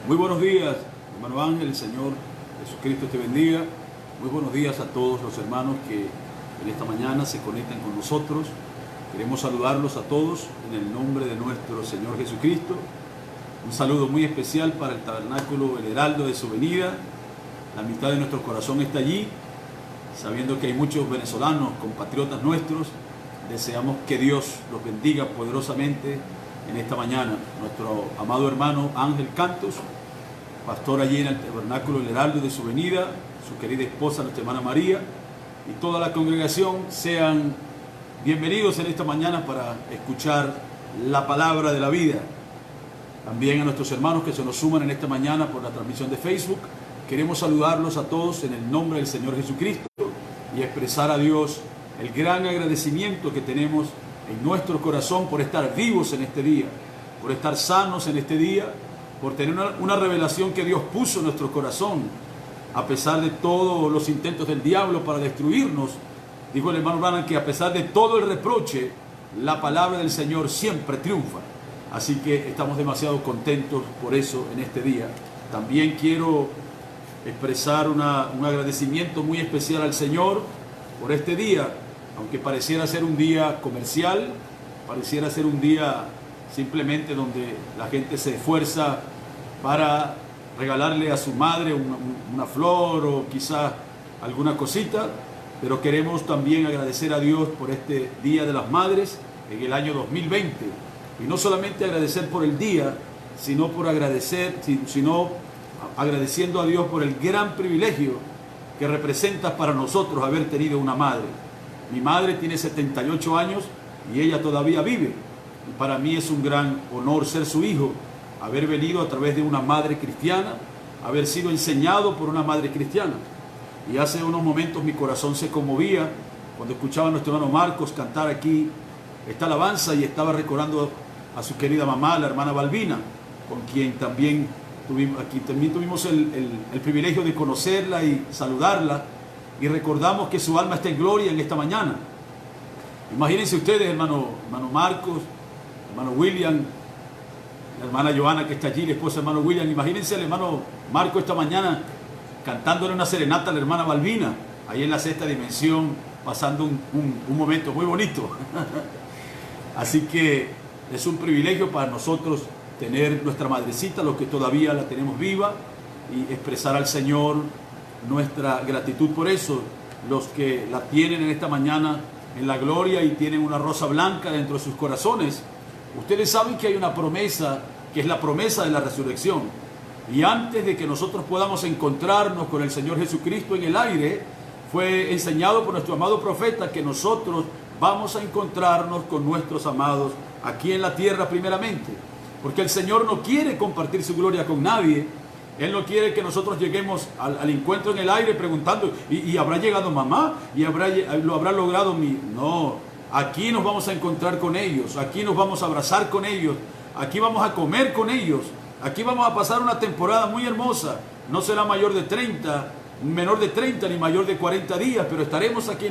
Muy buenos días, hermano Ángel, el Señor Jesucristo te bendiga. Muy buenos días a todos los hermanos que en esta mañana se conectan con nosotros. Queremos saludarlos a todos en el nombre de nuestro Señor Jesucristo. Un saludo muy especial para el tabernáculo El Heraldo de su venida. La mitad de nuestro corazón está allí, sabiendo que hay muchos venezolanos, compatriotas nuestros. Deseamos que Dios los bendiga poderosamente en esta mañana. Nuestro amado hermano Ángel Cantos, pastor allí en el tabernáculo El Heraldo de su venida, su querida esposa, nuestra hermana María, y toda la congregación, sean bienvenidos en esta mañana para escuchar la palabra de la vida. También a nuestros hermanos que se nos suman en esta mañana por la transmisión de Facebook, queremos saludarlos a todos en el nombre del Señor Jesucristo y expresar a Dios el gran agradecimiento que tenemos en nuestro corazón por estar vivos en este día, por estar sanos en este día, por tener una revelación que Dios puso en nuestro corazón, a pesar de todos los intentos del diablo para destruirnos. Dijo el hermano Branham que a pesar de todo el reproche, la palabra del Señor siempre triunfa. Así que estamos demasiado contentos por eso en este día. También quiero expresar un agradecimiento muy especial al Señor por este día, aunque pareciera ser un día comercial, pareciera ser un día simplemente donde la gente se esfuerza para regalarle a su madre una flor o quizás alguna cosita, pero queremos también agradecer a Dios por este Día de las Madres en el año 2020. Y no solamente agradecer por el día, sino agradeciendo a Dios por el gran privilegio que representa para nosotros haber tenido una madre. Mi madre tiene 78 años y ella todavía vive. Y para mí es un gran honor ser su hijo, haber venido a través de una madre cristiana, haber sido enseñado por una madre cristiana. Y hace unos momentos mi corazón se conmovía cuando escuchaba a nuestro hermano Marcos cantar aquí esta alabanza y estaba recordando a su querida mamá, la hermana Balbina, con quien también tuvimos el privilegio de conocerla y saludarla, y recordamos que su alma está en gloria en esta mañana. Imagínense ustedes, hermano Marcos, hermano William, la hermana Joana que está allí, la esposa del hermano William. Imagínense al hermano Marco esta mañana cantándole una serenata a la hermana Balbina, ahí en la sexta dimensión, pasando un momento muy bonito. Así que es un privilegio para nosotros tener nuestra madrecita, los que todavía la tenemos viva, y expresar al Señor nuestra gratitud por eso. Los que la tienen en esta mañana en la gloria y tienen una rosa blanca dentro de sus corazones, ustedes saben que hay una promesa, que es la promesa de la resurrección. Y antes de que nosotros podamos encontrarnos con el Señor Jesucristo en el aire, fue enseñado por nuestro amado profeta que nosotros vamos a encontrarnos con nuestros amados aquí en la tierra primeramente. Porque el Señor no quiere compartir su gloria con nadie. Él no quiere que nosotros lleguemos al encuentro en el aire preguntando, ¿y habrá llegado mamá? ¿Y lo habrá logrado mi...? No, aquí nos vamos a encontrar con ellos, aquí nos vamos a abrazar con ellos, aquí vamos a comer con ellos, aquí vamos a pasar una temporada muy hermosa. No será menor de 30 ni mayor de 40 días, pero estaremos aquí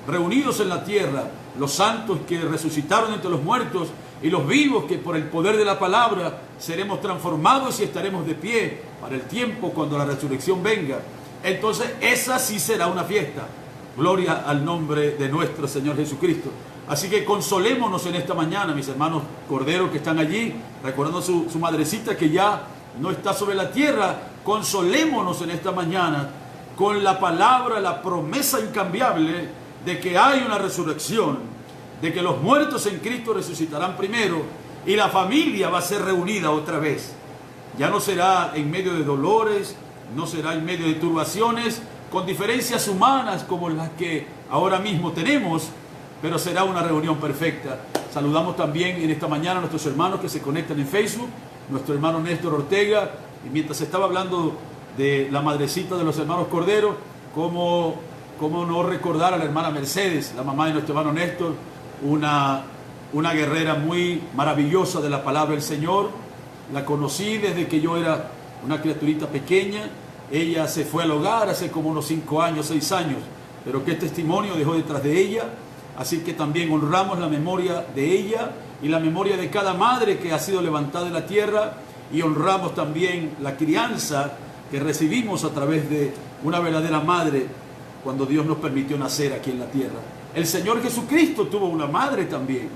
reunidos en la tierra, los santos que resucitaron entre los muertos y los vivos que por el poder de la palabra seremos transformados y estaremos de pie para el tiempo cuando la resurrección venga. Entonces esa sí será una fiesta. Gloria al nombre de nuestro Señor Jesucristo. Así que consolémonos en esta mañana, mis hermanos corderos que están allí, recordando a su madrecita que ya no está sobre la tierra. Consolémonos en esta mañana con la palabra, la promesa incambiable de que hay una resurrección, de que los muertos en Cristo resucitarán primero y la familia va a ser reunida otra vez. Ya no será en medio de dolores, no será en medio de turbaciones, con diferencias humanas como las que ahora mismo tenemos, pero será una reunión perfecta. Saludamos también en esta mañana a nuestros hermanos que se conectan en Facebook, nuestro hermano Néstor Ortega, y mientras estaba hablando de la madrecita de los hermanos Cordero, cómo no recordar a la hermana Mercedes, la mamá de nuestro hermano Néstor, una guerrera muy maravillosa de la palabra del Señor. La conocí desde que yo era una criaturita pequeña. Ella se fue al hogar hace como unos 5 años, 6 años, pero qué testimonio dejó detrás de ella. Así que también honramos la memoria de ella y la memoria de cada madre que ha sido levantada de la tierra y honramos también la crianza que recibimos a través de una verdadera madre cuando Dios nos permitió nacer aquí en la tierra. El Señor Jesucristo tuvo una madre también.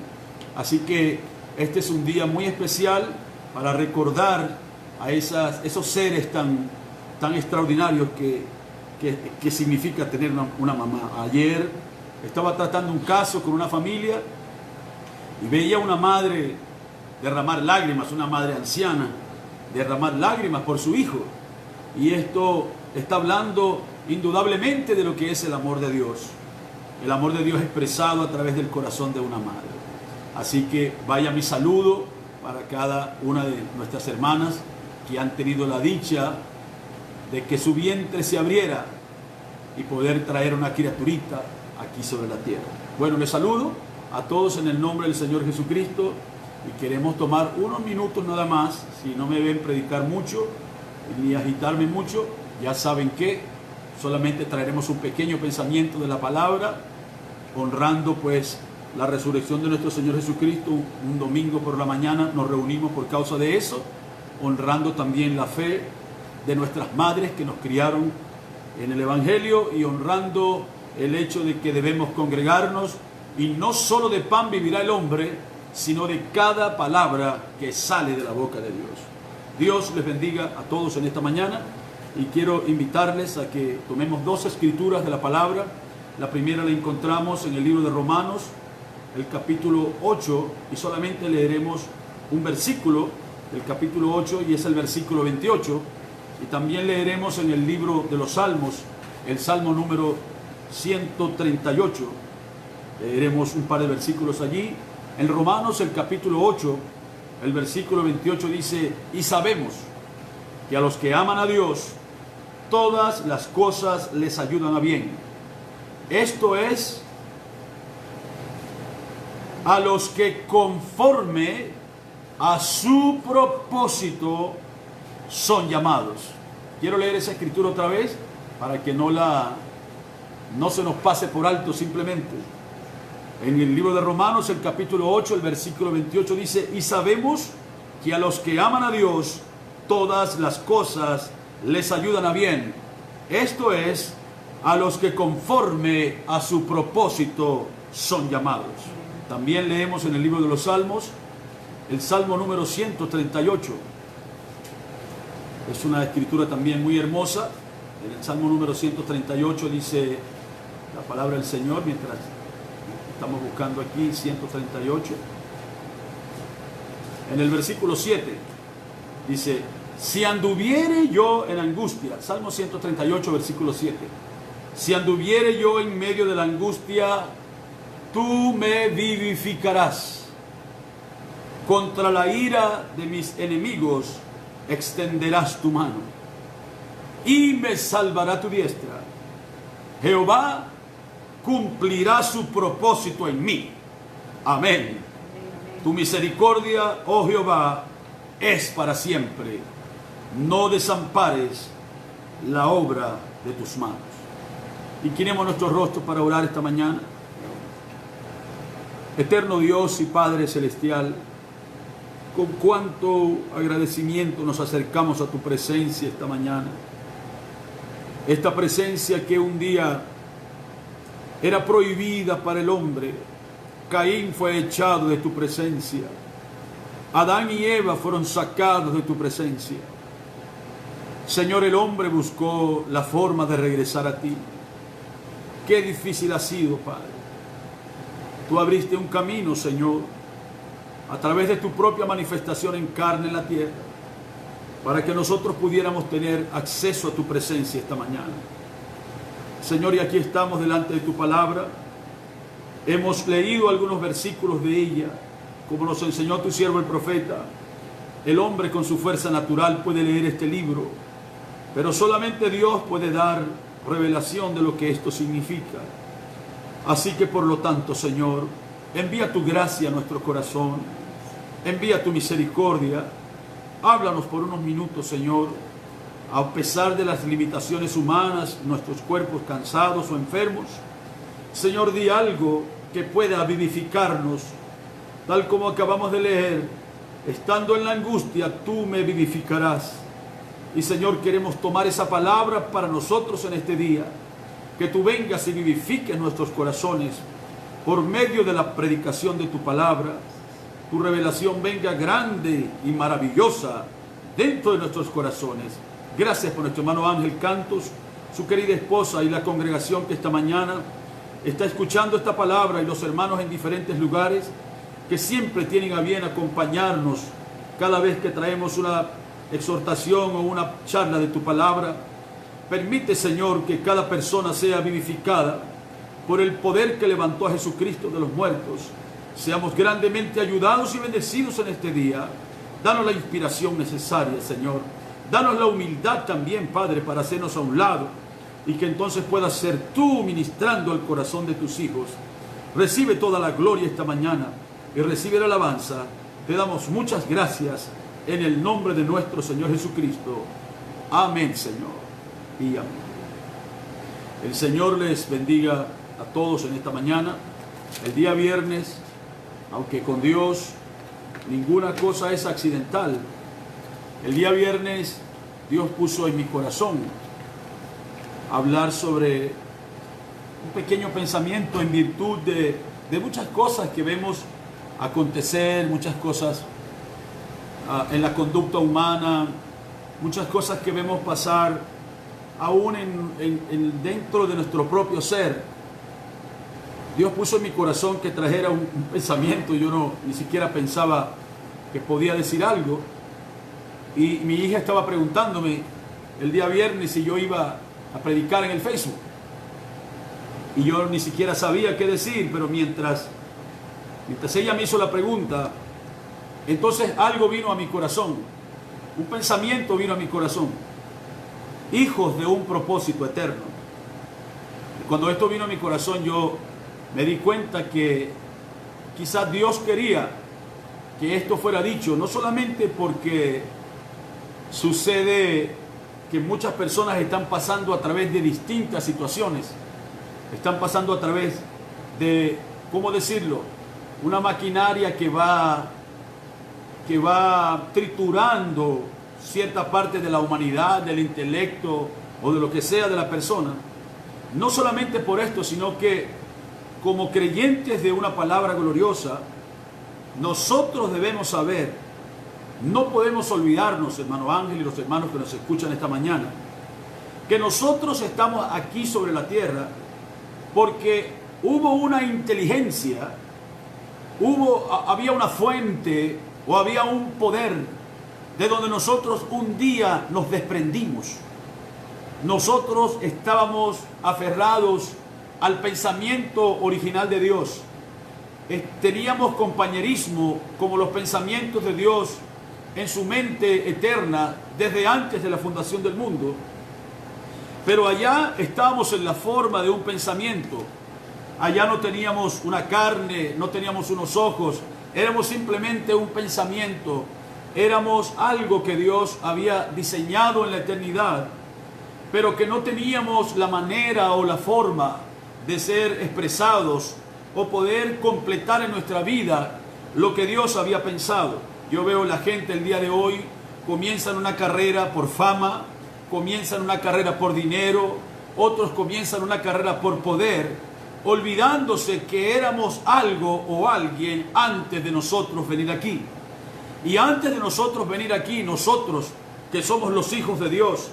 Así que este es un día muy especial para recordar a esos seres tan extraordinarios que significa tener una mamá. Ayer estaba tratando un caso con una familia y veía una madre derramar lágrimas, una madre anciana, derramar lágrimas por su hijo. Y esto está hablando indudablemente de lo que es el amor de Dios. El amor de Dios expresado a través del corazón de una madre. Así que vaya mi saludo para cada una de nuestras hermanas que han tenido la dicha de que su vientre se abriera y poder traer una criaturita aquí sobre la tierra. Bueno, les saludo a todos en el nombre del Señor Jesucristo y queremos tomar unos minutos nada más. Si no me ven predicar mucho ni agitarme mucho, ya saben que solamente traeremos un pequeño pensamiento de la palabra, honrando pues la resurrección de nuestro Señor Jesucristo. Un domingo por la mañana nos reunimos por causa de eso, honrando también la fe de nuestras madres que nos criaron en el Evangelio y honrando el hecho de que debemos congregarnos y no solo de pan vivirá el hombre, sino de cada palabra que sale de la boca de Dios. Dios les bendiga a todos en esta mañana y quiero invitarles a que tomemos dos escrituras de la palabra. La primera la encontramos en el libro de Romanos, el capítulo 8, y solamente leeremos un versículo del capítulo 8 y es el versículo 28. Y también leeremos en el libro de los Salmos, el Salmo número 138. Leeremos un par de versículos allí. En Romanos, el capítulo 8, el versículo 28 dice: y sabemos que a los que aman a Dios, todas las cosas les ayudan a bien. Esto es, a los que conforme a su propósito son llamados. Quiero leer esa escritura otra vez para que no se nos pase por alto simplemente. En el libro de Romanos, el capítulo 8, el versículo 28 dice: y sabemos que a los que aman a Dios, todas las cosas les ayudan a bien. Esto es, a los que conforme a su propósito son llamados. También leemos en el libro de los Salmos, el Salmo número 138. Es una escritura también muy hermosa. En el Salmo número 138 dice la palabra del Señor, mientras estamos buscando aquí 138. En el versículo 7 dice: si anduviere yo en angustia, Salmo 138, versículo 7. Si anduviere yo en medio de la angustia, tú me vivificarás. Contra la ira de mis enemigos extenderás tu mano y me salvará tu diestra. Jehová cumplirá su propósito en mí. Amén. Tu misericordia, oh Jehová, es para siempre. No desampares la obra de tus manos. Inclinemos nuestros rostros para orar esta mañana. Eterno Dios y Padre Celestial, con cuánto agradecimiento nos acercamos a tu presencia esta mañana. Esta presencia que un día era prohibida para el hombre. Caín fue echado de tu presencia. Adán y Eva fueron sacados de tu presencia. Señor, el hombre buscó la forma de regresar a ti. Qué difícil ha sido, Padre. Tú abriste un camino, Señor, a través de tu propia manifestación en carne en la tierra, para que nosotros pudiéramos tener acceso a tu presencia esta mañana. Señor, y aquí estamos delante de tu palabra. Hemos leído algunos versículos de ella, como nos enseñó tu siervo el profeta. El hombre con su fuerza natural puede leer este libro, pero solamente Dios puede dar revelación de lo que esto significa. Así que por lo tanto, Señor, envía tu gracia a nuestro corazón, envía tu misericordia. Háblanos por unos minutos, Señor, a pesar de las limitaciones humanas, nuestros cuerpos cansados o enfermos. Señor, di algo que pueda vivificarnos, tal como acabamos de leer Estando en la angustia, tú me vivificarás. Y Señor, queremos tomar esa palabra para nosotros en este día. Que tú vengas y vivifiques nuestros corazones por medio de la predicación de tu palabra. Tu revelación venga grande y maravillosa dentro de nuestros corazones. Gracias por nuestro hermano Ángel Cantos, su querida esposa y la congregación que esta mañana está escuchando esta palabra, y los hermanos en diferentes lugares que siempre tienen a bien acompañarnos cada vez que traemos una exhortación o una charla de tu palabra. Permite, Señor, que cada persona sea vivificada por el poder que levantó a Jesucristo de los muertos. Seamos grandemente ayudados y bendecidos en este día. Danos la inspiración necesaria, Señor. Danos la humildad también, Padre, para hacernos a un lado, y que entonces puedas ser tú ministrando el corazón de tus hijos. Recibe toda la gloria esta mañana y recibe la alabanza. Te damos muchas gracias en el nombre de nuestro Señor Jesucristo. Amén, Señor, y amén. El Señor les bendiga a todos en esta mañana. El día viernes, aunque con Dios ninguna cosa es accidental, el día viernes Dios puso en mi corazón hablar sobre un pequeño pensamiento en virtud de muchas cosas que vemos acontecer, muchas cosas en la conducta humana, muchas cosas que vemos pasar aún dentro de nuestro propio ser. Dios puso en mi corazón que trajera un pensamiento. Yo ni siquiera pensaba que podía decir algo, y mi hija estaba preguntándome el día viernes si yo iba a predicar en el Facebook, y yo ni siquiera sabía qué decir, pero mientras ella me hizo la pregunta, entonces algo vino a mi corazón, un pensamiento vino a mi corazón: hijos de un propósito eterno. Cuando esto vino a mi corazón, yo me di cuenta que quizás Dios quería que esto fuera dicho, no solamente porque sucede que muchas personas están pasando a través de distintas situaciones, están pasando a través de, ¿cómo decirlo?, una maquinaria que va triturando cierta parte de la humanidad, del intelecto o de lo que sea de la persona. No solamente por esto, sino que como creyentes de una palabra gloriosa, nosotros debemos saber, no podemos olvidarnos, hermano Ángel y los hermanos que nos escuchan esta mañana, que nosotros estamos aquí sobre la tierra porque hubo una inteligencia, había una fuente o había un poder de donde nosotros un día nos desprendimos. Nosotros estábamos aferrados al pensamiento original de Dios. Teníamos compañerismo como los pensamientos de Dios en su mente eterna desde antes de la fundación del mundo. Pero allá estábamos en la forma de un pensamiento. Allá no teníamos una carne, no teníamos unos ojos, éramos simplemente un pensamiento. Éramos algo que Dios había diseñado en la eternidad, pero que no teníamos la manera o la forma de ser expresados o poder completar en nuestra vida lo que Dios había pensado. Yo veo la gente el día de hoy, comienzan una carrera por fama, comienzan una carrera por dinero, otros comienzan una carrera por poder, olvidándose que éramos algo o alguien antes de nosotros venir aquí. Y antes de nosotros venir aquí, nosotros que somos los hijos de Dios,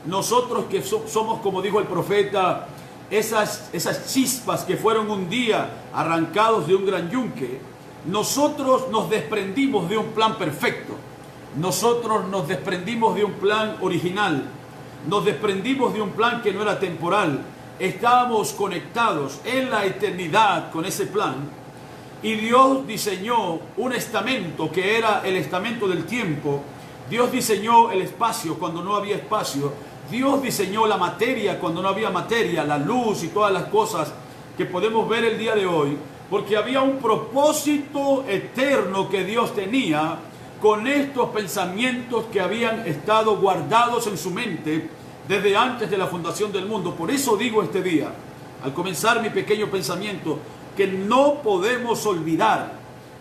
nosotros que somos, como dijo el profeta, esas chispas que fueron un día arrancados de un gran yunque, nosotros nos desprendimos de un plan perfecto, nosotros nos desprendimos de un plan original, nos desprendimos de un plan que no era temporal, estábamos conectados en la eternidad con ese plan, y Dios diseñó un estamento que era el estamento del tiempo. Dios diseñó el espacio cuando no había espacio, Dios diseñó la materia cuando no había materia, la luz y todas las cosas que podemos ver el día de hoy, porque había un propósito eterno que Dios tenía con estos pensamientos que habían estado guardados en su mente desde antes de la fundación del mundo. Por eso digo este día, al comenzar mi pequeño pensamiento, que no podemos olvidar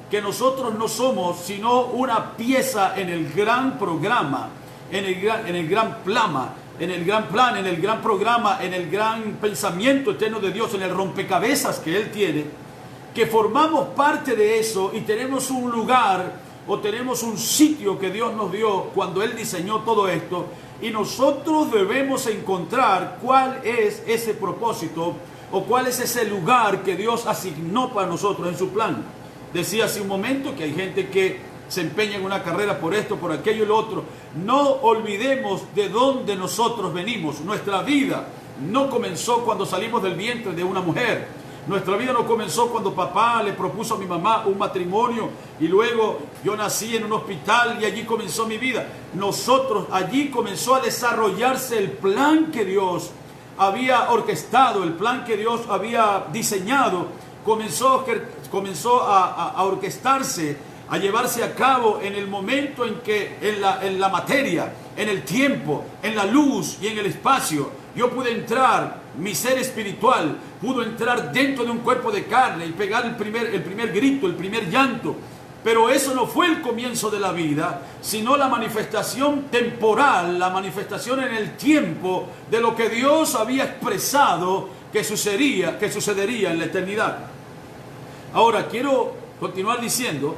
que nosotros no somos sino una pieza en el gran programa, en el gran plan, en el gran programa, en el gran pensamiento eterno de Dios, en el rompecabezas que Él tiene, que formamos parte de eso y tenemos un lugar o tenemos un sitio que Dios nos dio cuando Él diseñó todo esto, y nosotros debemos encontrar cuál es ese propósito o cuál es ese lugar que Dios asignó para nosotros en su plan. Decía hace un momento que hay gente que se empeña en una carrera por esto, por aquello y lo otro. No olvidemos de dónde nosotros venimos. Nuestra vida no comenzó cuando salimos del vientre de una mujer. Nuestra vida no comenzó cuando papá le propuso a mi mamá un matrimonio y luego yo nací en un hospital y allí comenzó mi vida. Allí comenzó a desarrollarse el plan que Dios había orquestado, el plan que Dios había diseñado, comenzó a orquestarse, a llevarse a cabo en el momento en que en la materia, en el tiempo, en la luz y en el espacio, yo pude entrar, mi ser espiritual pudo entrar dentro de un cuerpo de carne y pegar el primer grito, el primer llanto. Pero eso no fue el comienzo de la vida, sino la manifestación temporal, la manifestación en el tiempo de lo que Dios había expresado que sucedería en la eternidad. Ahora, quiero continuar diciendo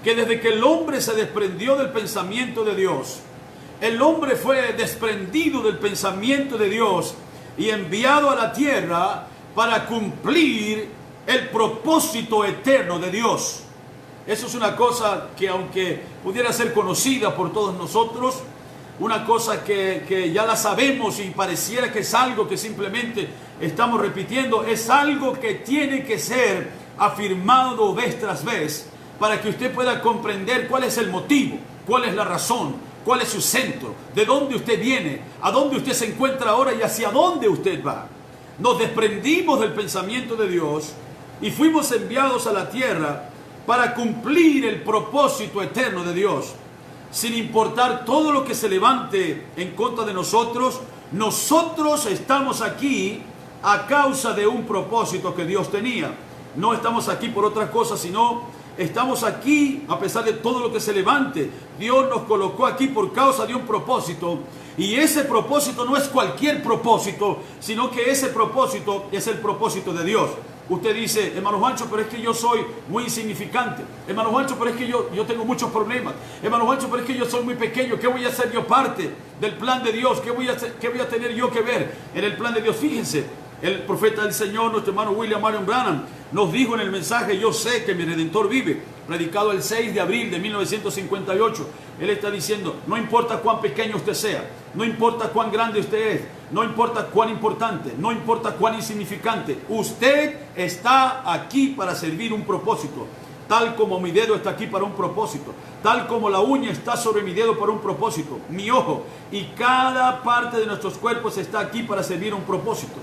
que desde que el hombre se desprendió del pensamiento de Dios, el hombre fue desprendido del pensamiento de Dios y enviado a la tierra para cumplir el propósito eterno de Dios. Eso es una cosa que, aunque pudiera ser conocida por todos nosotros, una cosa que ya la sabemos y pareciera que es algo que simplemente estamos repitiendo, es algo que tiene que ser afirmado vez tras vez para que usted pueda comprender cuál es el motivo, cuál es la razón, cuál es su centro, de dónde usted viene, a dónde usted se encuentra ahora y hacia dónde usted va. Nos desprendimos del pensamiento de Dios y fuimos enviados a la tierra para cumplir el propósito eterno de Dios. Sin importar todo lo que se levante en contra de nosotros, nosotros estamos aquí a causa de un propósito que Dios tenía. No estamos aquí por otra cosa, sino estamos aquí a pesar de todo lo que se levante. Dios nos colocó aquí por causa de un propósito, y ese propósito no es cualquier propósito, sino que ese propósito es el propósito de Dios. Usted dice, hermano Juancho, pero es que yo soy muy insignificante. Hermano Juancho, pero es que yo tengo muchos problemas. Hermano Juancho, pero es que yo soy muy pequeño. ¿Qué voy a hacer yo parte del plan de Dios? ¿Qué voy a tener yo que ver en el plan de Dios? Fíjense, el profeta del Señor, nuestro hermano William Marion Branham, nos dijo en el mensaje "Yo sé que mi Redentor vive", predicado el 6 de abril de 1958. Él está diciendo, no importa cuán pequeño usted sea, no importa cuán grande usted es, no importa cuán importante, no importa cuán insignificante, usted está aquí para servir un propósito. Tal como mi dedo está aquí para un propósito, tal como la uña está sobre mi dedo para un propósito, mi ojo y cada parte de nuestros cuerpos está aquí para servir un propósito.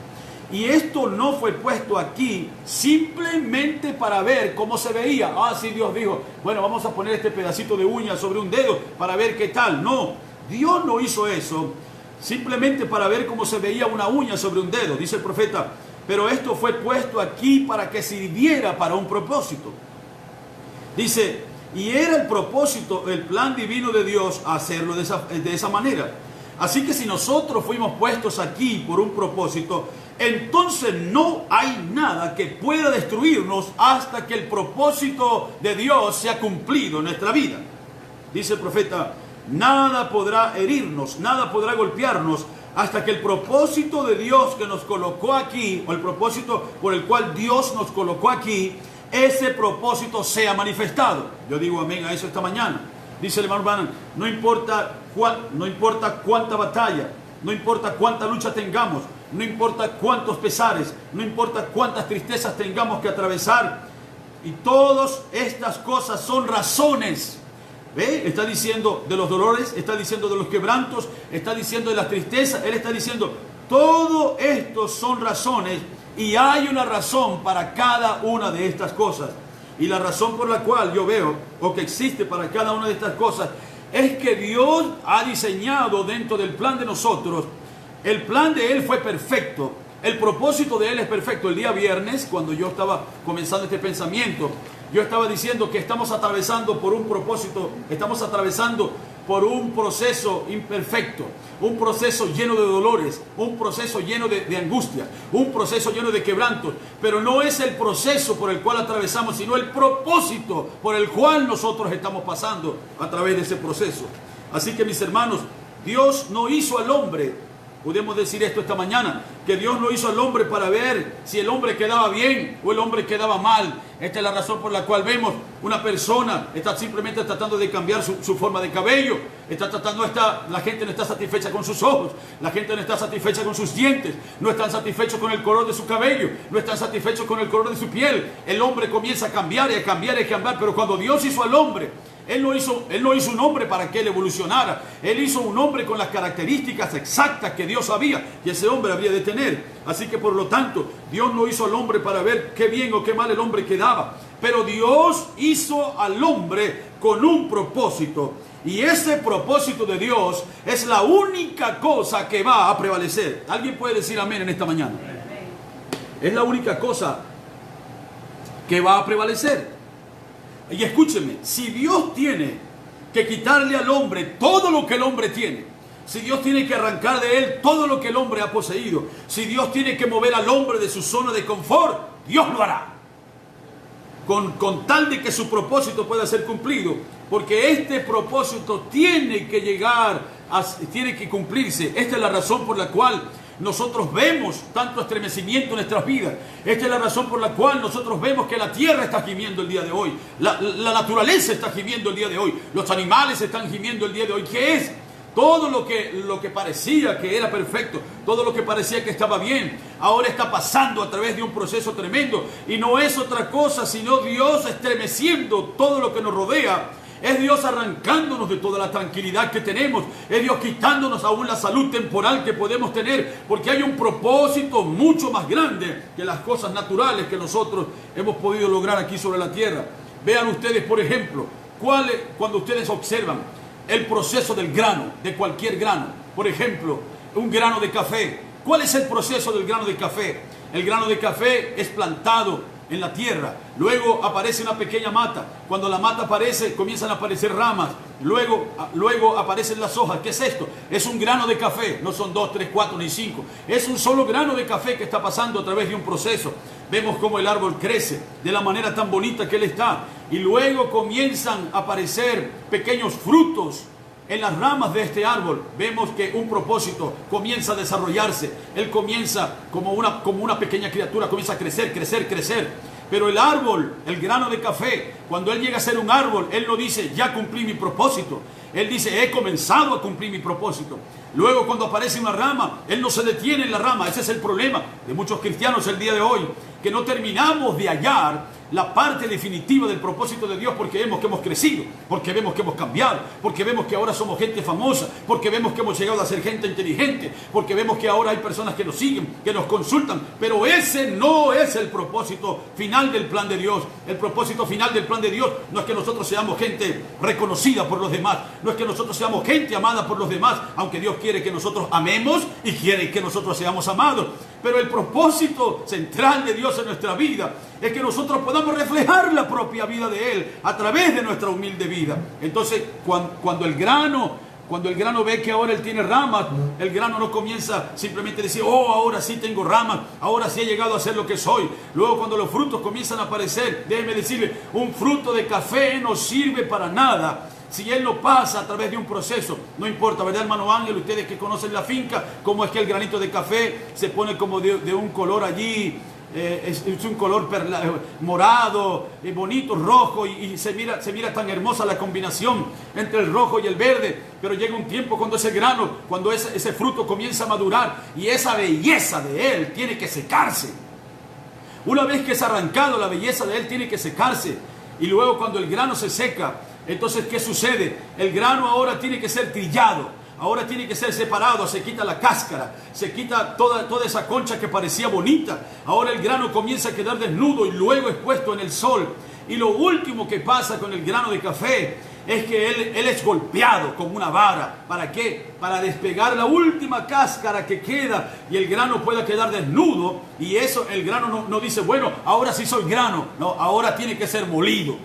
Y esto no fue puesto aquí simplemente para ver cómo se veía. Ah, sí, Dios dijo, bueno, vamos a poner este pedacito de uña sobre un dedo para ver qué tal. No, Dios no hizo eso simplemente para ver cómo se veía una uña sobre un dedo, dice el profeta. Pero esto fue puesto aquí para que sirviera para un propósito. Dice, y era el propósito, el plan divino de Dios hacerlo de esa manera. Así que si nosotros fuimos puestos aquí por un propósito, entonces no hay nada que pueda destruirnos hasta que el propósito de Dios sea cumplido en nuestra vida. Dice el profeta, nada podrá herirnos, nada podrá golpearnos hasta que el propósito de Dios que nos colocó aquí, o el propósito por el cual Dios nos colocó aquí, ese propósito sea manifestado. Yo digo amén a eso esta mañana. Dice el hermano Branham, no importa cuánta batalla, no importa cuánta lucha tengamos, no importa cuántos pesares, no importa cuántas tristezas tengamos que atravesar, y todas estas cosas son razones. ¿Ve? Está diciendo de los dolores, está diciendo de los quebrantos, está diciendo de las tristezas. Él está diciendo, todo esto son razones, y hay una razón para cada una de estas cosas. Y la razón por la cual yo veo, o que existe para cada una de estas cosas, es que Dios ha diseñado dentro del plan de nosotros. El plan de Él fue perfecto, El propósito de Él es perfecto. El día viernes, cuando yo estaba comenzando este pensamiento, yo estaba diciendo que estamos atravesando por un propósito, estamos atravesando por un proceso imperfecto, un proceso lleno de dolores, un proceso lleno de angustia, un proceso lleno de quebrantos, pero no es el proceso por el cual atravesamos, sino el propósito por el cual nosotros estamos pasando a través de ese proceso. Así que, mis hermanos, Dios no hizo al hombre. Podemos decir esto esta mañana, que Dios no hizo al hombre para ver si el hombre quedaba bien o el hombre quedaba mal. Esta es la razón por la cual vemos una persona está simplemente tratando de cambiar su forma de cabello, la gente no está satisfecha con sus ojos, la gente no está satisfecha con sus dientes, no están satisfechos con el color de su cabello, no están satisfechos con el color de su piel. El hombre comienza a cambiar y a cambiar y a cambiar, pero cuando Dios hizo al hombre, Él no hizo un hombre para que él evolucionara. Él hizo un hombre con las características exactas que Dios sabía que ese hombre habría de tener. Así que por lo tanto, Dios no hizo al hombre para ver qué bien o qué mal el hombre quedaba. Pero Dios hizo al hombre con un propósito. Y ese propósito de Dios es la única cosa que va a prevalecer. ¿Alguien puede decir amén en esta mañana? Es la única cosa que va a prevalecer. Y escúcheme, si Dios tiene que quitarle al hombre todo lo que el hombre tiene, si Dios tiene que arrancar de él todo lo que el hombre ha poseído, si Dios tiene que mover al hombre de su zona de confort, Dios lo hará. Con tal de que su propósito pueda ser cumplido, porque este propósito tiene que tiene que cumplirse. Esta es la razón por la cual nosotros vemos tanto estremecimiento en nuestras vidas. Esta es la razón por la cual nosotros vemos que la tierra está gimiendo el día de hoy. La naturaleza está gimiendo el día de hoy. Los animales están gimiendo el día de hoy. ¿Qué es? Todo lo que parecía que era perfecto, todo lo que parecía que estaba bien, ahora está pasando a través de un proceso tremendo. Y no es otra cosa sino Dios estremeciendo todo lo que nos rodea. Es Dios arrancándonos de toda la tranquilidad que tenemos. Es Dios quitándonos aún la salud temporal que podemos tener. Porque hay un propósito mucho más grande que las cosas naturales que nosotros hemos podido lograr aquí sobre la tierra. Vean ustedes, por ejemplo, cuando ustedes observan el proceso del grano, de cualquier grano. Por ejemplo, un grano de café. ¿Cuál es el proceso del grano de café? El grano de café es plantado en la tierra, luego aparece una pequeña mata. Cuando la mata aparece, comienzan a aparecer ramas, luego aparecen las hojas. ¿Qué es esto? Es un grano de café, no son 2, 3, 4 ni 5, es un solo grano de café que está pasando a través de un proceso. Vemos cómo el árbol crece de la manera tan bonita que él está, y luego comienzan a aparecer pequeños frutos en las ramas de este árbol. Vemos que un propósito comienza a desarrollarse. Él comienza como una pequeña criatura, comienza a crecer, crecer, crecer. Pero el árbol, el grano de café, cuando él llega a ser un árbol, él no dice, ya cumplí mi propósito. Él dice, he comenzado a cumplir mi propósito. Luego, cuando aparece una rama, él no se detiene en la rama. Ese es el problema de muchos cristianos el día de hoy, que no terminamos de hallar la parte definitiva del propósito de Dios, porque vemos que hemos crecido, porque vemos que hemos cambiado, porque vemos que ahora somos gente famosa, porque vemos que hemos llegado a ser gente inteligente, porque vemos que ahora hay personas que nos siguen, que nos consultan. Pero ese no es el propósito final del plan de Dios. El propósito final del plan de Dios no es que nosotros seamos gente reconocida por los demás, no es que nosotros seamos gente amada por los demás, aunque Dios quiere que nosotros amemos y quiere que nosotros seamos amados. Pero el propósito central de Dios en nuestra vida es que nosotros podamos reflejar la propia vida de Él a través de nuestra humilde vida. Entonces, cuando el grano ve que ahora él tiene ramas, el grano no comienza simplemente a decir, oh, ahora sí tengo ramas, ahora sí he llegado a ser lo que soy. Luego, cuando los frutos comienzan a aparecer, déjeme decirle, un fruto de café no sirve para nada si él no pasa a través de un proceso. No importa, ¿verdad, hermano Ángel? Ustedes que conocen la finca, cómo es que el granito de café se pone como de un color allí, es un color morado, bonito, rojo, y se mira tan hermosa la combinación entre el rojo y el verde. Pero llega un tiempo cuando ese grano, cuando ese fruto comienza a madurar, y esa belleza de él tiene que secarse. Una vez que es arrancado, la belleza de él tiene que secarse. Y luego, cuando el grano se seca, entonces, ¿qué sucede? El grano ahora tiene que ser trillado, ahora tiene que ser separado, se quita la cáscara, se quita toda esa concha que parecía bonita. Ahora el grano comienza a quedar desnudo y luego expuesto en el sol. Y lo último que pasa con el grano de café es que él es golpeado con una vara. ¿Para qué? Para despegar la última cáscara que queda y el grano pueda quedar desnudo. Y eso, el grano no dice, bueno, ahora sí soy grano. No, ahora tiene que ser molido.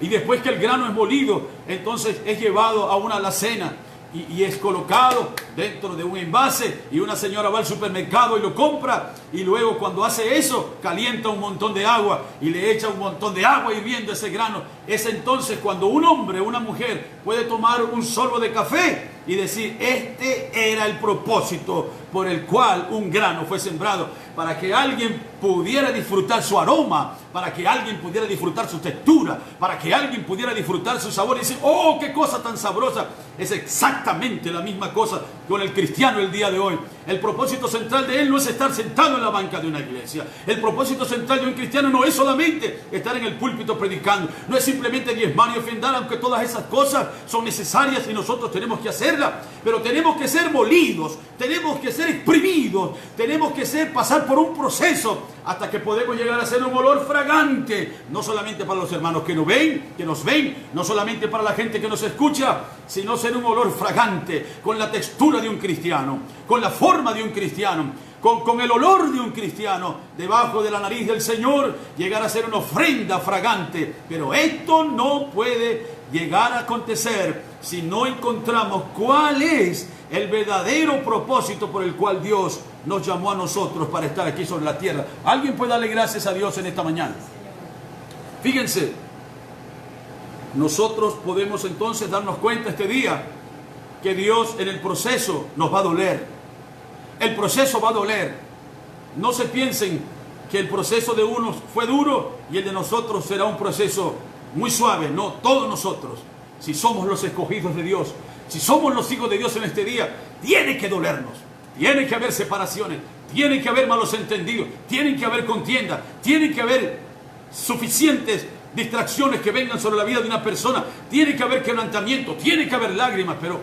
Y después que el grano es molido, entonces es llevado a una alacena y es colocado dentro de un envase, y una señora va al supermercado y lo compra, y luego cuando hace eso calienta un montón de agua y le echa un montón de agua hirviendo ese grano. Es entonces cuando un hombre o una mujer puede tomar un sorbo de café y decir, este era el propósito por el cual un grano fue sembrado, para que alguien pudiera disfrutar su aroma, para que alguien pudiera disfrutar su textura, para que alguien pudiera disfrutar su sabor y decir, oh, qué cosa tan sabrosa. Es exactamente la misma cosa con el cristiano el día de hoy. El propósito central de él no es estar sentado en la banca de una iglesia. El propósito central de un cristiano no es solamente estar en el púlpito predicando, no es simplemente diezmar y ofrendar, aunque todas esas cosas son necesarias y nosotros tenemos que hacerlas, pero tenemos que ser molidos, tenemos que ser exprimidos, tenemos que pasar por un proceso hasta que podemos llegar a ser un olor fragante, no solamente para los hermanos que nos ven, no solamente para la gente que nos escucha, sino ser un olor fragante, con la textura de un cristiano, con la forma de un cristiano, con el olor de un cristiano debajo de la nariz del Señor, llegar a ser una ofrenda fragante. Pero esto no puede llegar a acontecer si no encontramos cuál es el verdadero propósito por el cual Dios nos llamó a nosotros para estar aquí sobre la tierra. ¿Alguien puede darle gracias a Dios en esta mañana? Fíjense, nosotros podemos entonces darnos cuenta este día que Dios en el proceso nos va a doler. El proceso va a doler. No se piensen que el proceso de unos fue duro y el de nosotros será un proceso muy suave. No, todos nosotros, si somos los escogidos de Dios, si somos los hijos de Dios en este día, tiene que dolernos. Tiene que haber separaciones, tiene que haber malos entendidos, tienen que haber contienda, tiene que haber suficientes distracciones que vengan sobre la vida de una persona, tiene que haber quebrantamiento, tiene que haber lágrimas, pero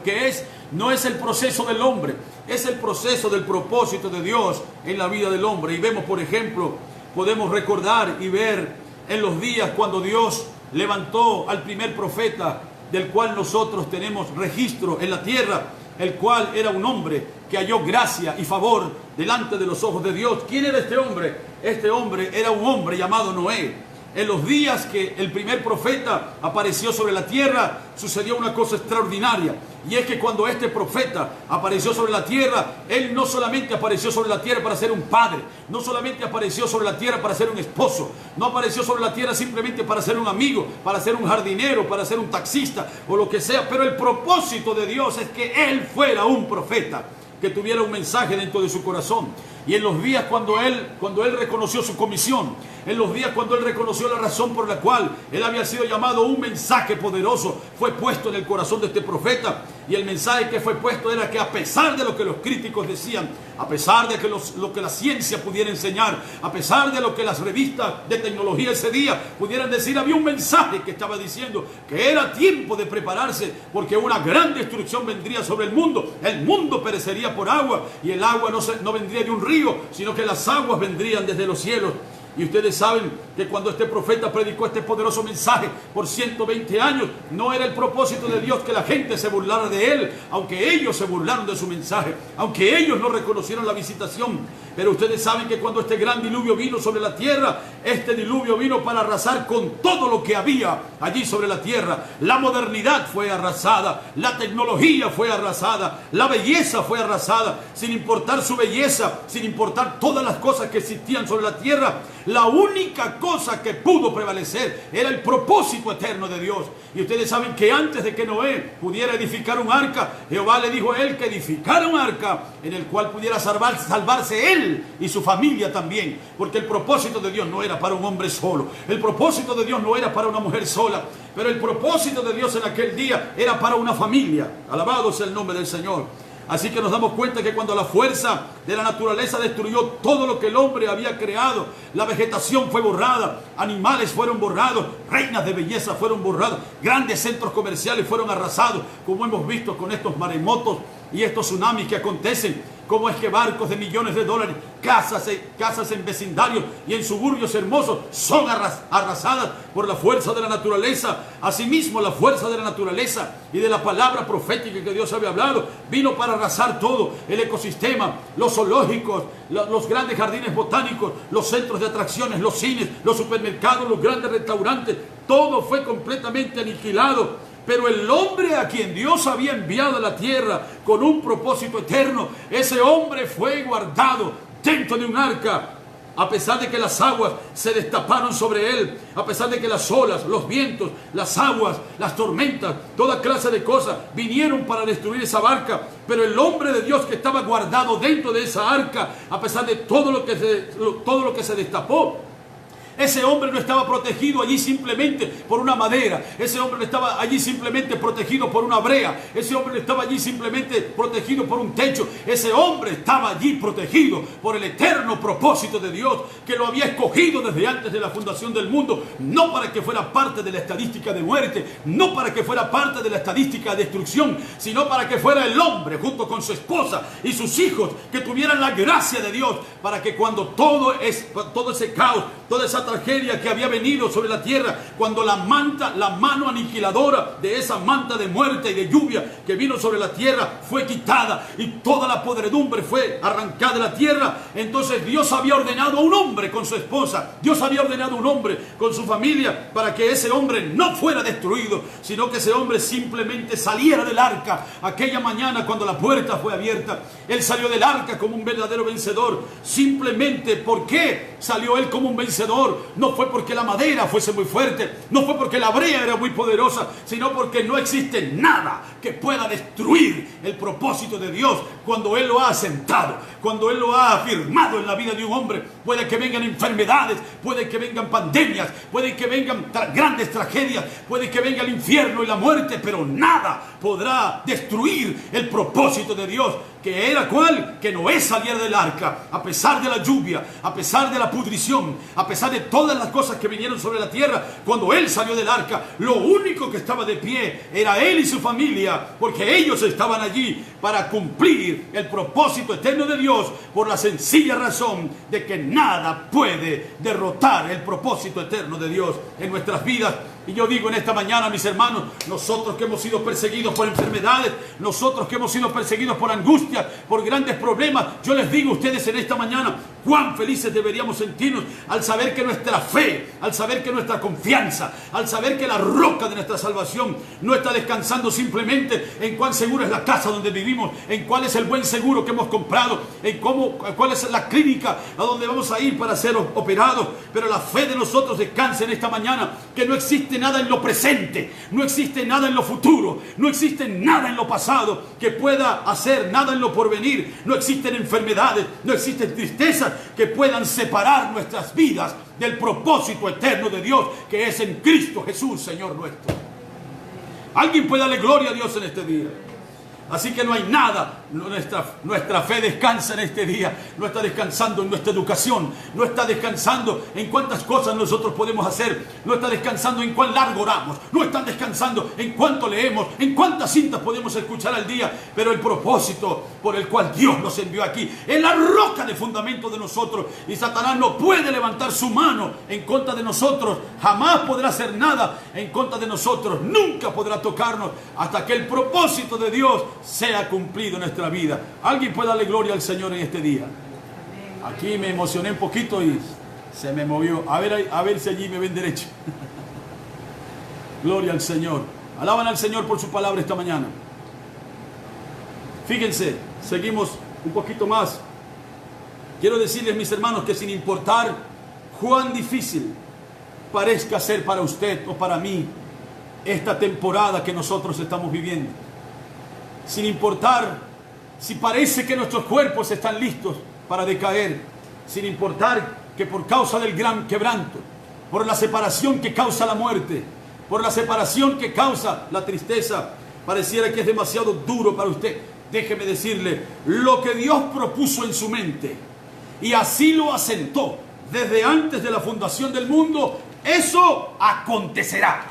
no es el proceso del hombre, es el proceso del propósito de Dios en la vida del hombre. Y vemos, por ejemplo, podemos recordar y ver en los días cuando Dios levantó al primer profeta, del cual nosotros tenemos registro en la tierra, el cual era un hombre que halló gracia y favor delante de los ojos de Dios. ¿Quién era este hombre? Este hombre era un hombre llamado Noé. En los días que el primer profeta apareció sobre la tierra, sucedió una cosa extraordinaria. Y es que cuando este profeta apareció sobre la tierra, él no solamente apareció sobre la tierra para ser un padre, no solamente apareció sobre la tierra para ser un esposo, no apareció sobre la tierra simplemente para ser un amigo, para ser un jardinero, para ser un taxista o lo que sea. Pero el propósito de Dios es que él fuera un profeta, que tuviera un mensaje dentro de su corazón. Y en los días cuando él reconoció su comisión, en los días cuando él reconoció la razón por la cual él había sido llamado, un mensaje poderoso fue puesto en el corazón de este profeta. Y el mensaje que fue puesto era que a pesar de lo que los críticos decían, a pesar de que lo que la ciencia pudiera enseñar, a pesar de lo que las revistas de tecnología ese día pudieran decir, había un mensaje que estaba diciendo que era tiempo de prepararse, porque una gran destrucción vendría sobre el mundo. El mundo perecería por agua, y el agua no vendría de un río, sino que las aguas vendrían desde los cielos. Y ustedes saben que cuando este profeta predicó este poderoso mensaje por 120 años, no era el propósito de Dios que la gente se burlara de él, aunque ellos se burlaron de su mensaje, aunque ellos no reconocieron la visitación. Pero ustedes saben que cuando este gran diluvio vino sobre la tierra, este diluvio vino para arrasar con todo lo que había allí sobre la tierra. La modernidad fue arrasada, la tecnología fue arrasada, la belleza fue arrasada, sin importar su belleza, sin importar todas las cosas que existían sobre la tierra. La única cosa que pudo prevalecer era el propósito eterno de Dios. Y ustedes saben que antes de que Noé pudiera edificar un arca, Jehová le dijo a él que edificara un arca en el cual pudiera salvarse él y su familia también. Porque el propósito de Dios no era para un hombre solo, el propósito de Dios no era para una mujer sola, pero el propósito de Dios en aquel día era para una familia. Alabado sea el nombre del Señor. Así que nos damos cuenta que cuando la fuerza de la naturaleza destruyó todo lo que el hombre había creado, la vegetación fue borrada, animales fueron borrados, reinas de belleza fueron borradas, grandes centros comerciales fueron arrasados, como hemos visto con estos maremotos y estos tsunamis que acontecen. Cómo es que barcos de millones de dólares casas en vecindarios y en suburbios hermosos son arrasadas por la fuerza de la naturaleza. Asimismo, la fuerza de la naturaleza y de la palabra profética que Dios había hablado vino para arrasar todo el ecosistema, los zoológicos, los grandes jardines botánicos, los centros de atracciones, los cines, los supermercados, los grandes restaurantes. Todo fue completamente aniquilado. Pero el hombre a quien Dios había enviado a la tierra con un propósito eterno, ese hombre fue guardado dentro de un arca. A pesar de que las aguas se destaparon sobre él, a pesar de que las olas, los vientos, las aguas, las tormentas, toda clase de cosas vinieron para destruir esa barca, pero el hombre de Dios que estaba guardado dentro de esa arca, a pesar de todo lo que se destapó, ese hombre no estaba protegido allí simplemente por una madera. Ese hombre no estaba allí simplemente protegido por una brea. Ese hombre no estaba allí simplemente protegido por un techo. Ese hombre estaba allí protegido por el eterno propósito de Dios, que lo había escogido desde antes de la fundación del mundo, no para que fuera parte de la estadística de muerte, no para que fuera parte de la estadística de destrucción, sino para que fuera el hombre junto con su esposa y sus hijos que tuvieran la gracia de Dios, para que cuando todo ese caos, toda esa tragedia que había venido sobre la tierra, cuando la mano aniquiladora de esa manta de muerte y de lluvia que vino sobre la tierra fue quitada y toda la podredumbre fue arrancada de la tierra, entonces Dios había ordenado a un hombre con su esposa, Dios había ordenado a un hombre con su familia para que ese hombre no fuera destruido, sino que ese hombre simplemente saliera del arca. Aquella mañana cuando la puerta fue abierta, él salió del arca como un verdadero vencedor. Simplemente, ¿por qué salió él como un vencedor? No fue porque la madera fuese muy fuerte, no fue porque la brea era muy poderosa, sino porque no existe nada que pueda destruir el propósito de Dios cuando Él lo ha asentado, cuando Él lo ha afirmado en la vida de un hombre. Puede que vengan enfermedades, puede que vengan pandemias, puede que vengan grandes tragedias, puede que venga el infierno y la muerte, pero nada podrá destruir el propósito de Dios, que era ¿cuál? Que Noé saliera del arca, a pesar de la lluvia, a pesar de la pudrición, a pesar de todas las cosas que vinieron sobre la tierra. Cuando él salió del arca, lo único que estaba de pie era él y su familia, porque ellos estaban allí para cumplir el propósito eterno de Dios, por la sencilla razón de que nada puede derrotar el propósito eterno de Dios en nuestras vidas. Y yo digo en esta mañana, mis hermanos, nosotros que hemos sido perseguidos por enfermedades, nosotros que hemos sido perseguidos por angustia, por grandes problemas, yo les digo a ustedes en esta mañana, cuán felices deberíamos sentirnos al saber que nuestra fe, al saber que nuestra confianza, al saber que la roca de nuestra salvación no está descansando simplemente en cuán segura es la casa donde vivimos, en cuál es el buen seguro que hemos comprado, en cuál es la clínica a donde vamos a ir para ser operados, pero la fe de nosotros descansa en esta mañana, que no existe nada en lo presente, no existe nada en lo futuro, no existe nada en lo pasado que pueda hacer nada en lo porvenir, no existen enfermedades, no existen tristezas que puedan separar nuestras vidas del propósito eterno de Dios que es en Cristo Jesús, Señor nuestro. Alguien puede darle gloria a Dios en este día. Así que no hay nada, nuestra fe descansa en este día, no está descansando en nuestra educación, no está descansando en cuántas cosas nosotros podemos hacer, no está descansando en cuán largo oramos, no está descansando en cuánto leemos, en cuántas cintas podemos escuchar al día, pero el propósito por el cual Dios nos envió aquí es la roca de fundamento de nosotros, y Satanás no puede levantar su mano en contra de nosotros, jamás podrá hacer nada en contra de nosotros, nunca podrá tocarnos hasta que el propósito de Dios sea cumplido en nuestra vida. Alguien puede darle gloria al Señor en este día. Aquí me emocioné un poquito y se me movió. A ver si allí me ven derecho. Gloria al Señor. Alaban al Señor por su palabra esta mañana. Fíjense, seguimos un poquito más. Quiero decirles, mis hermanos, que sin importar cuán difícil parezca ser para usted o para mí esta temporada que nosotros estamos viviendo, sin importar si parece que nuestros cuerpos están listos para decaer, sin importar que por causa del gran quebranto, por la separación que causa la muerte, por la separación que causa la tristeza, pareciera que es demasiado duro para usted, déjeme decirle, lo que Dios propuso en su mente y así lo asentó desde antes de la fundación del mundo, eso acontecerá.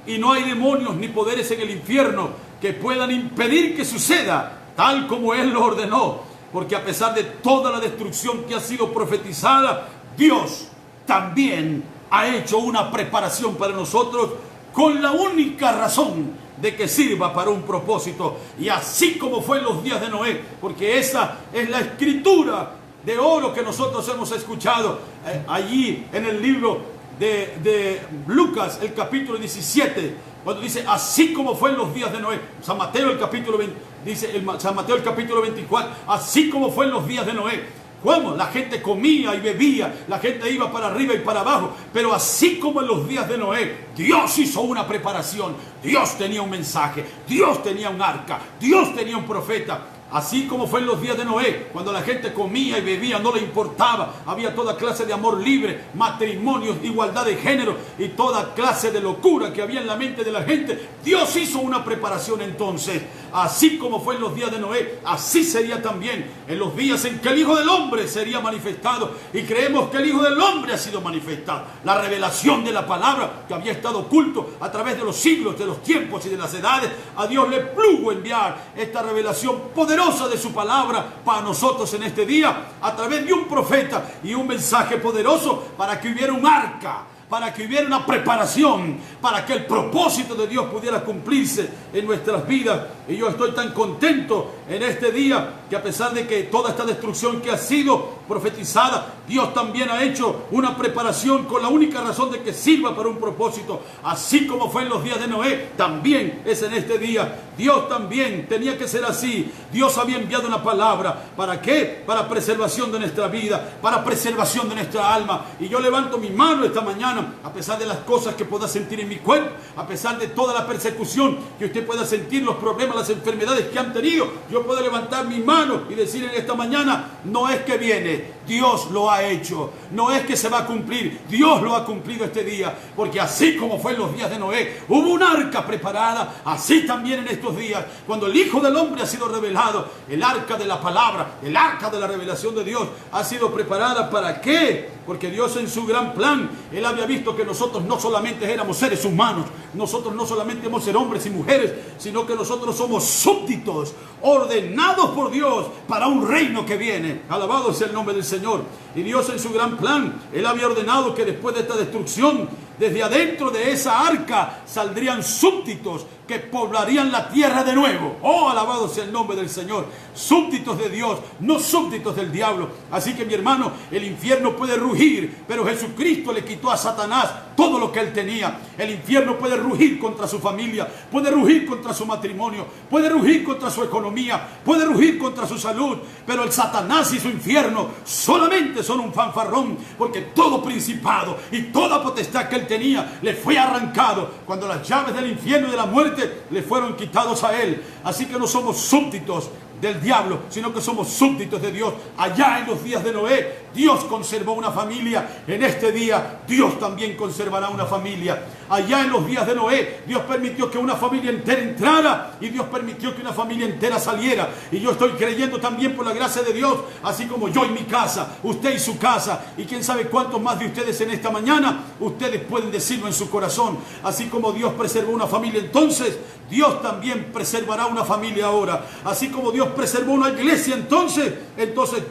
Y no hay demonios ni poderes en el infierno que puedan impedir que suceda tal como Él lo ordenó. porque a pesar de toda la destrucción que ha sido profetizada, Dios también ha hecho una preparación para nosotros con la única razón de que sirva para un propósito. Y así como fue en los días de Noé, porque esa es la escritura de oro que nosotros hemos escuchado allí en el libro de Lucas, el capítulo 17, cuando dice, así como fue en los días de Noé. San Mateo el capítulo 20, dice San Mateo el capítulo 24, así como fue en los días de Noé. ¿Cómo? La gente comía y bebía, la gente iba para arriba y para abajo, pero así como en los días de Noé, Dios hizo una preparación, Dios tenía un mensaje, Dios tenía un arca, Dios tenía un profeta. Así como fue en los días de Noé, cuando la gente comía y bebía, no le importaba, había toda clase de amor libre, matrimonios, igualdad de género y toda clase de locura que había en la mente de la gente. Dios hizo una preparación entonces. Así como fue en los días de Noé, así sería también en los días en que el Hijo del Hombre sería manifestado. Y creemos que el Hijo del Hombre ha sido manifestado. La revelación de la palabra que había estado oculto a través de los siglos, de los tiempos y de las edades. A Dios le plugo enviar esta revelación poderosa de su palabra para nosotros en este día, a través de un profeta y un mensaje poderoso para que hubiera un arca, para que hubiera una preparación, para que el propósito de Dios pudiera cumplirse en nuestras vidas. Y yo estoy tan contento en este día que a pesar de que toda esta destrucción que ha sido profetizada, Dios también ha hecho una preparación con la única razón de que sirva para un propósito. Así como fue en los días de Noé, también es en este día. Dios también tenía que ser así. Dios había enviado una palabra. ¿Para qué? Para preservación de nuestra vida, para preservación de nuestra alma. Y yo levanto mi mano esta mañana, a pesar de las cosas que pueda sentir en mi cuerpo, a pesar de toda la persecución que usted pueda sentir, los problemas, las enfermedades que han tenido, yo puedo levantar mi mano y decir en esta mañana, no es que viene, Dios lo ha hecho, no es que se va a cumplir, Dios lo ha cumplido este día, porque así como fue en los días de Noé, hubo un arca preparada, así también en estos días, cuando el Hijo del Hombre ha sido revelado, el arca de la palabra, el arca de la revelación de Dios ha sido preparada. ¿Para qué? Porque Dios en su gran plan, Él había visto que nosotros no solamente éramos seres humanos, nosotros no solamente hemos ser hombres y mujeres, sino que nosotros somos súbditos, ordenados por Dios para un reino que viene. Alabado sea el nombre del Señor. Y Dios en su gran plan, Él había ordenado que después de esta destrucción, desde adentro de esa arca saldrían súbditos que poblarían la tierra de nuevo. Oh, alabado sea el nombre del Señor. Súbditos de Dios, no súbditos del diablo. Así que mi hermano, el infierno puede rugir, pero Jesucristo le quitó a Satanás todo lo que él tenía. El infierno puede rugir contra su familia, puede rugir contra su matrimonio, puede rugir contra su economía, puede rugir contra su salud, pero el Satanás y su infierno solamente son un fanfarrón, porque todo principado y toda potestad que él tenía le fue arrancado cuando las llaves del infierno y de la muerte le fueron quitados a él. Así que no somos súbditos del diablo, sino que somos súbditos de Dios. Allá en los días de Noé, Dios conservó una familia. En este día, Dios también conservará una familia. Allá en los días de Noé, Dios permitió que una familia entera entrara y Dios permitió que una familia entera saliera. Y yo estoy creyendo también por la gracia de Dios, así como yo y mi casa, usted y su casa, y quién sabe cuántos más de ustedes en esta mañana, ustedes pueden decirlo en su corazón. Así como Dios preservó una familia entonces, Dios también preservará una familia ahora. Así como Dios preservó una iglesia entonces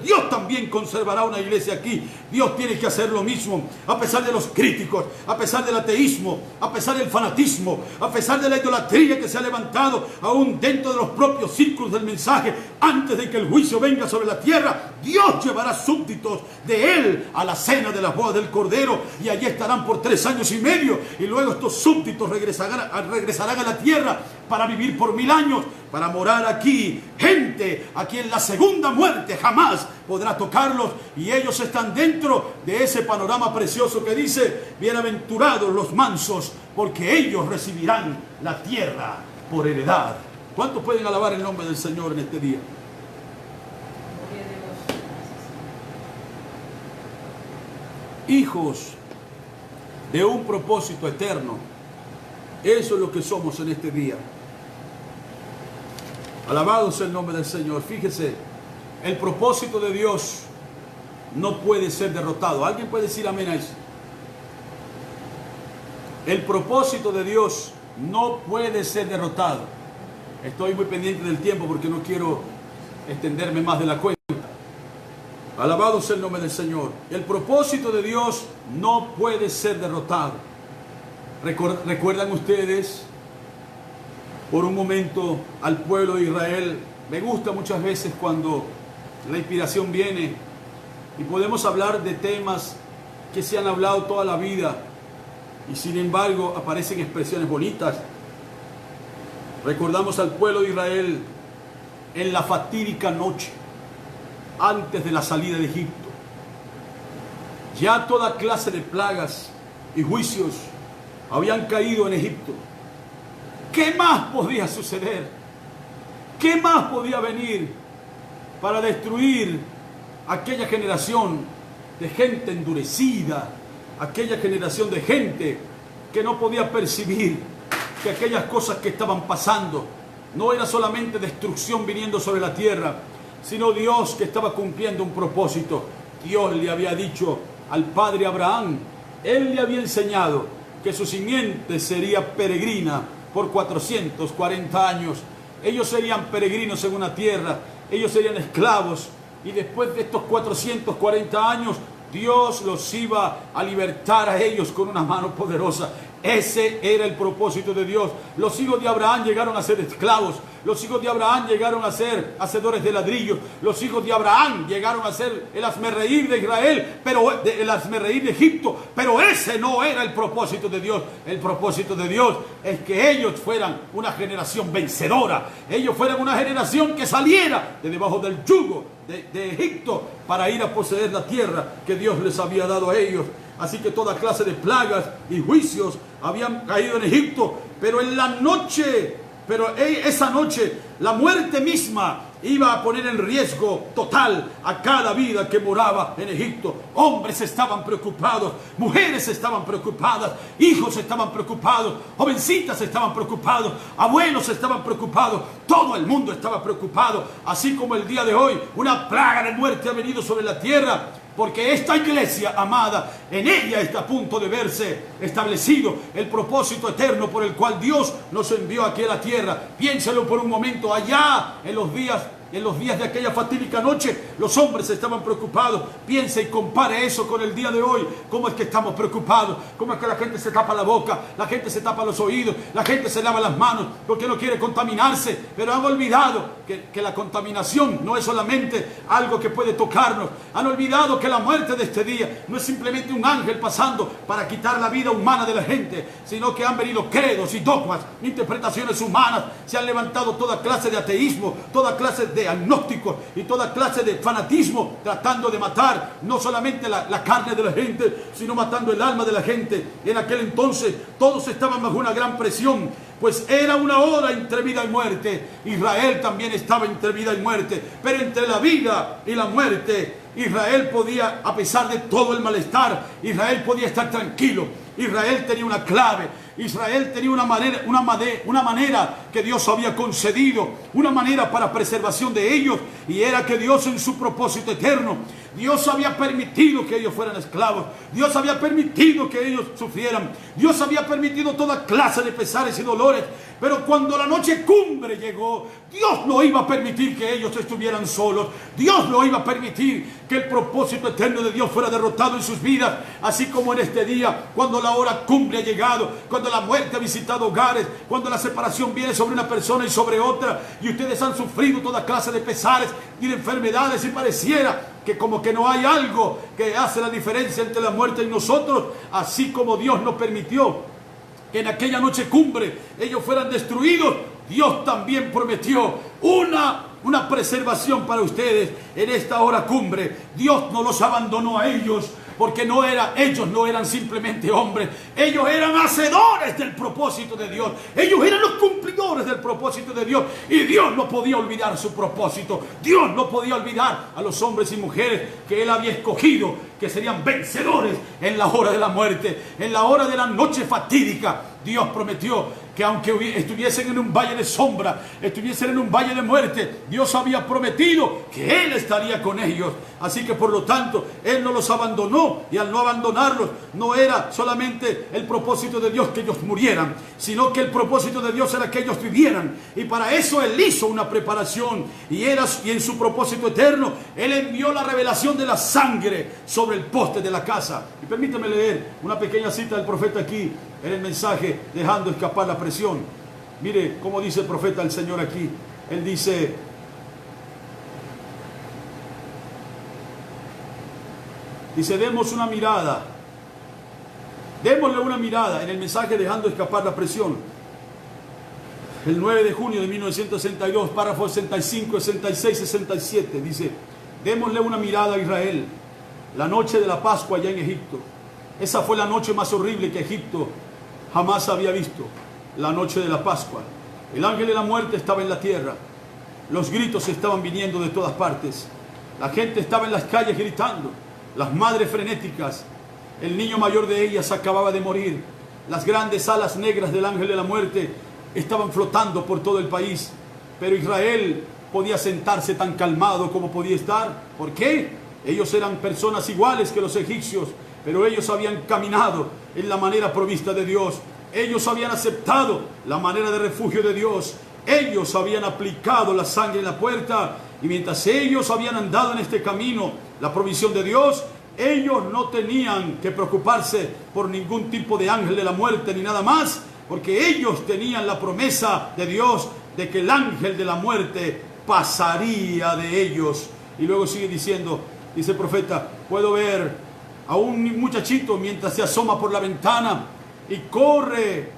Dios también conservará una iglesia aquí. Dios tiene que hacer lo mismo, a pesar de los críticos, a pesar del ateísmo, a pesar del fanatismo, a pesar de la idolatría que se ha levantado aún dentro de los propios círculos del mensaje. Antes de que el juicio venga sobre la tierra, Dios llevará súbditos de Él a la cena de las bodas del Cordero, y allí estarán por 3 años y medio, y luego estos súbditos regresarán a la tierra para vivir por 1000 años, para morar aquí. Gente a quien la segunda muerte jamás podrá tocarlos, y ellos están dentro de ese panorama precioso que dice: bienaventurados los mansos, porque ellos recibirán la tierra por heredad. ¿Cuántos pueden alabar el nombre del Señor en este día? Hijos de un propósito eterno. Eso es lo que somos en este día. Alabado sea el nombre del Señor. Fíjese, el propósito de Dios no puede ser derrotado. ¿Alguien puede decir amén a eso? El propósito de Dios no puede ser derrotado. Estoy muy pendiente del tiempo porque no quiero extenderme más de la cuenta. Alabado sea el nombre del Señor. El propósito de Dios no puede ser derrotado. ¿Recuerdan ustedes por un momento al pueblo de Israel? Me gusta muchas veces cuando la inspiración viene y podemos hablar de temas que se han hablado toda la vida y sin embargo aparecen expresiones bonitas. Recordamos al pueblo de Israel en la fatídica noche antes de la salida de Egipto. Ya toda clase de plagas y juicios habían caído en Egipto. ¿Qué más podía suceder? ¿Qué más podía venir para destruir aquella generación de gente endurecida, aquella generación de gente que no podía percibir que aquellas cosas que estaban pasando no era solamente destrucción viniendo sobre la tierra, sino Dios que estaba cumpliendo un propósito? Dios le había dicho al padre Abraham, él le había enseñado que su simiente sería peregrina por 440 años. Ellos serían peregrinos en una tierra, ellos serían esclavos, y después de estos 440 años, Dios los iba a libertar a ellos con una mano poderosa. Ese era el propósito de Dios. Los hijos de Abraham llegaron a ser esclavos. Los hijos de Abraham llegaron a ser hacedores de ladrillos. Los hijos de Abraham llegaron a ser el hazmerreír de Israel, pero el hazmerreír de Egipto. Pero ese no era el propósito de Dios. El propósito de Dios es que ellos fueran una generación vencedora. Ellos fueran una generación que saliera de debajo del yugo de Egipto para ir a poseer la tierra que Dios les había dado a ellos. Así que toda clase de plagas y juicios habían caído en Egipto, pero en la noche, esa noche, la muerte misma iba a poner en riesgo total a cada vida que moraba en Egipto. Hombres estaban preocupados, mujeres estaban preocupadas, hijos estaban preocupados, jovencitas estaban preocupados, abuelos estaban preocupados, todo el mundo estaba preocupado. Así como el día de hoy una plaga de muerte ha venido sobre la tierra, porque esta iglesia amada, en ella está a punto de verse establecido el propósito eterno por el cual Dios nos envió aquí a la tierra. Piénselo por un momento. Allá en los días de aquella fatídica noche, los hombres estaban preocupados. Piense y compare eso con el día de hoy. ¿Cómo es que estamos preocupados? ¿Cómo es que la gente se tapa la boca? La gente se tapa los oídos. La gente se lava las manos porque no quiere contaminarse. Pero han olvidado que la contaminación no es solamente algo que puede tocarnos. Han olvidado que la muerte de este día no es simplemente un ángel pasando para quitar la vida humana de la gente, sino que han venido credos y dogmas, interpretaciones humanas. Se han levantado toda clase de ateísmo, toda clase de agnósticos y toda clase de fanatismo, tratando de matar no solamente la carne de la gente, sino matando el alma de la gente. En aquel entonces todos estaban bajo una gran presión, pues era una hora entre vida y muerte. Israel también estaba entre vida y muerte, pero entre la vida y la muerte Israel podía, a pesar de todo el malestar, Israel podía estar tranquilo. Israel tenía una clave. Israel tenía una manera que Dios había concedido, una manera para preservación de ellos, y era que Dios, en su propósito eterno, Dios había permitido que ellos fueran esclavos. Dios había permitido que ellos sufrieran. Dios había permitido toda clase de pesares y dolores. Pero cuando la noche cumbre llegó, Dios no iba a permitir que ellos estuvieran solos. Dios no iba a permitir que el propósito eterno de Dios fuera derrotado en sus vidas. Así como en este día, cuando la hora cumbre ha llegado, cuando la muerte ha visitado hogares, cuando la separación viene sobre una persona y sobre otra, y ustedes han sufrido toda clase de pesares y de enfermedades, y pareciera que como que no hay algo que hace la diferencia entre la muerte y nosotros. Así como Dios no permitió que en aquella noche cumbre ellos fueran destruidos, Dios también prometió una preservación para ustedes en esta hora cumbre. Dios no los abandonó a ellos, porque ellos no eran simplemente hombres. Ellos eran hacedores del propósito de Dios. Ellos eran los cumplidores del propósito de Dios. Y Dios no podía olvidar su propósito. Dios no podía olvidar a los hombres y mujeres que Él había escogido, que serían vencedores en la hora de la muerte, en la hora de la noche fatídica. Dios prometió que aunque estuviesen en un valle de sombra, estuviesen en un valle de muerte, Dios había prometido que Él estaría con ellos. Así que por lo tanto, Él no los abandonó, y al no abandonarlos, no era solamente el propósito de Dios que ellos murieran, sino que el propósito de Dios era que ellos vivieran. Y para eso Él hizo una preparación, y en su propósito eterno, Él envió la revelación de la sangre sobre el poste de la casa. Y permítame leer una pequeña cita del profeta aquí, en el mensaje Dejando Escapar la Presión. Mire cómo dice el profeta, el Señor aquí. Él dice: demos una mirada, démosle una mirada, en el mensaje Dejando Escapar la Presión, el 9 de junio de 1962, párrafos 65, 66, 67, dice: démosle una mirada a Israel, la noche de la Pascua allá en Egipto. Esa fue la noche más horrible que Egipto jamás había visto, la noche de la Pascua. El ángel de la muerte estaba en la tierra, los gritos estaban viniendo de todas partes, la gente estaba en las calles gritando, las madres frenéticas, el niño mayor de ellas acababa de morir, las grandes alas negras del ángel de la muerte estaban flotando por todo el país, pero Israel podía sentarse tan calmado como podía estar. ¿Por qué? Ellos eran personas iguales que los egipcios, pero ellos habían caminado en la manera provista de Dios. Ellos habían aceptado la manera de refugio de Dios. Ellos habían aplicado la sangre en la puerta, y mientras ellos habían andado en este camino, la provisión de Dios, ellos no tenían que preocuparse por ningún tipo de ángel de la muerte ni nada más, porque ellos tenían la promesa de Dios de que el ángel de la muerte pasaría de ellos. Y luego sigue diciendo, dice el profeta: puedo ver a un muchachito mientras se asoma por la ventana y corre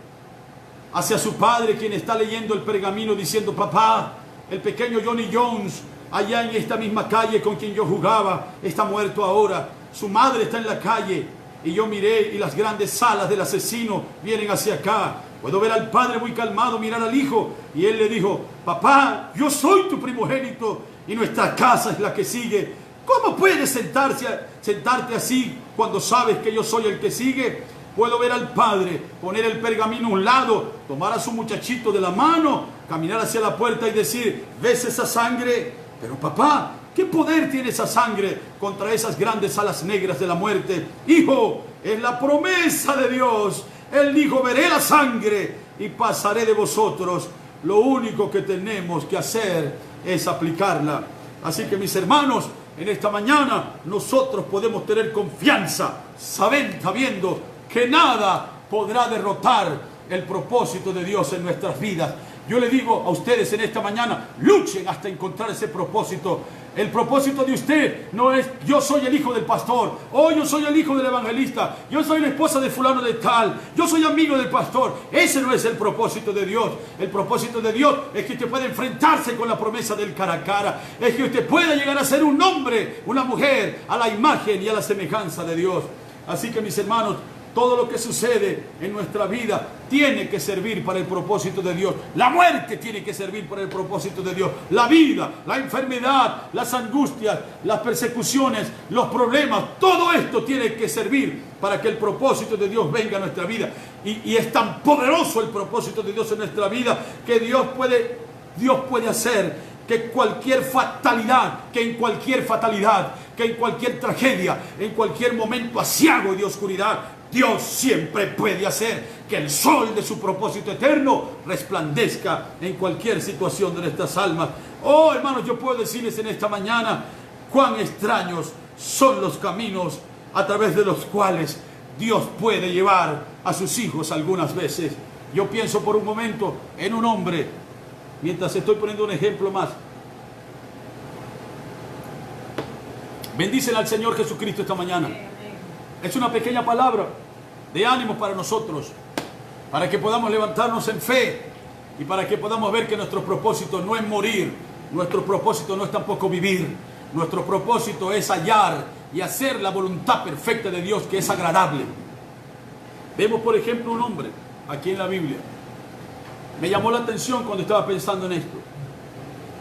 hacia su padre, quien está leyendo el pergamino, diciendo: papá, el pequeño Johnny Jones, allá en esta misma calle con quien yo jugaba, está muerto ahora. Su madre está en la calle, y yo miré, y las grandes alas del asesino vienen hacia acá. Puedo ver al padre muy calmado mirar al hijo, y él le dijo: papá, yo soy tu primogénito, y nuestra casa es la que sigue. ¿Cómo puedes sentarte así cuando sabes que yo soy el que sigue? Puedo ver al padre poner el pergamino a un lado, tomar a su muchachito de la mano, caminar hacia la puerta y decir: ¿ves esa sangre? Pero papá, ¿qué poder tiene esa sangre contra esas grandes alas negras de la muerte? Hijo, es la promesa de Dios. Él dijo: veré la sangre y pasaré de vosotros. Lo único que tenemos que hacer es aplicarla. Así que, mis hermanos, en esta mañana nosotros podemos tener confianza, sabiendo que nada podrá derrotar el propósito de Dios en nuestras vidas. Yo le digo a ustedes en esta mañana: luchen hasta encontrar ese propósito. El propósito de usted no es: yo soy el hijo del pastor, o yo soy el hijo del evangelista, yo soy la esposa de fulano de tal, yo soy amigo del pastor. Ese no es el propósito de Dios. El propósito de Dios es que usted pueda enfrentarse con la promesa del cara a cara, es que usted pueda llegar a ser un hombre, una mujer, a la imagen y a la semejanza de Dios. Así que, mis hermanos, todo lo que sucede en nuestra vida tiene que servir para el propósito de Dios. La muerte tiene que servir para el propósito de Dios. La vida, la enfermedad, las angustias, las persecuciones, los problemas, todo esto tiene que servir para que el propósito de Dios venga a nuestra vida. Y es tan poderoso el propósito de Dios en nuestra vida que Dios puede hacer que cualquier fatalidad, que en cualquier tragedia, en cualquier momento aciago y de oscuridad, Dios siempre puede hacer que el sol de su propósito eterno resplandezca en cualquier situación de nuestras almas. Oh, hermanos, yo puedo decirles en esta mañana cuán extraños son los caminos a través de los cuales Dios puede llevar a sus hijos algunas veces. Yo pienso por un momento en un hombre, mientras estoy poniendo un ejemplo más. Bendícele al Señor Jesucristo esta mañana. Es una pequeña palabra de ánimo para nosotros, para que podamos levantarnos en fe y para que podamos ver que nuestro propósito no es morir, nuestro propósito no es tampoco vivir, nuestro propósito es hallar y hacer la voluntad perfecta de Dios, que es agradable. Vemos, por ejemplo, un hombre aquí en la Biblia. Me llamó la atención cuando estaba pensando en esto.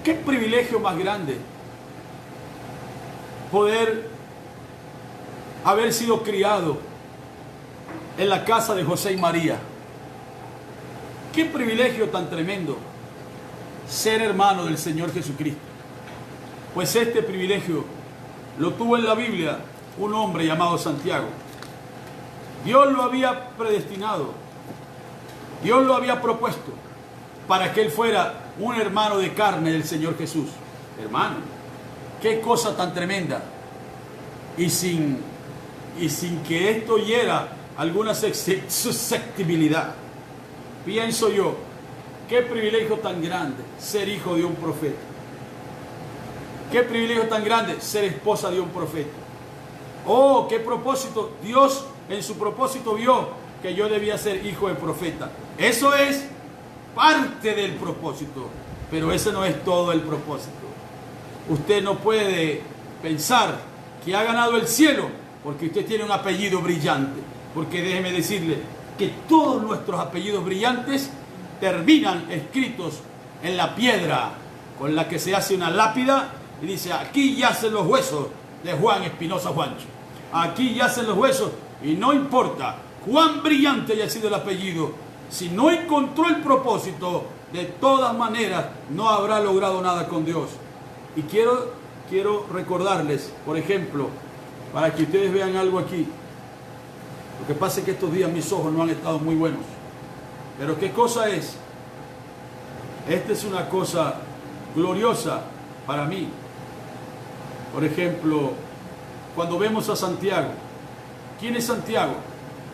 Qué privilegio más grande poder haber sido criado en la casa de José y María. Qué privilegio tan tremendo ser hermano del Señor Jesucristo. Pues este privilegio lo tuvo en la Biblia un hombre llamado Santiago. Dios lo había predestinado, Dios lo había propuesto para que él fuera un hermano de carne del Señor Jesús. Hermano, qué cosa tan tremenda. Y sin que esto hiera alguna susceptibilidad. Pienso yo, qué privilegio tan grande ser hijo de un profeta. Qué privilegio tan grande ser esposa de un profeta. Oh, qué propósito. Dios en su propósito vio que yo debía ser hijo de profeta. Eso es parte del propósito, pero ese no es todo el propósito. Usted no puede pensar que ha ganado el cielo porque usted tiene un apellido brillante. Porque déjeme decirle que todos nuestros apellidos brillantes terminan escritos en la piedra con la que se hace una lápida y dice: aquí yacen los huesos de Juan Espinosa Juancho. Aquí yacen los huesos, y no importa cuán brillante haya sido el apellido, si no encontró el propósito, de todas maneras no habrá logrado nada con Dios. Y quiero recordarles, por ejemplo, para que ustedes vean algo aquí. Lo que pasa es que estos días mis ojos no han estado muy buenos. Pero ¿qué cosa es? Esta es una cosa gloriosa para mí. Por ejemplo, cuando vemos a Santiago. ¿Quién es Santiago?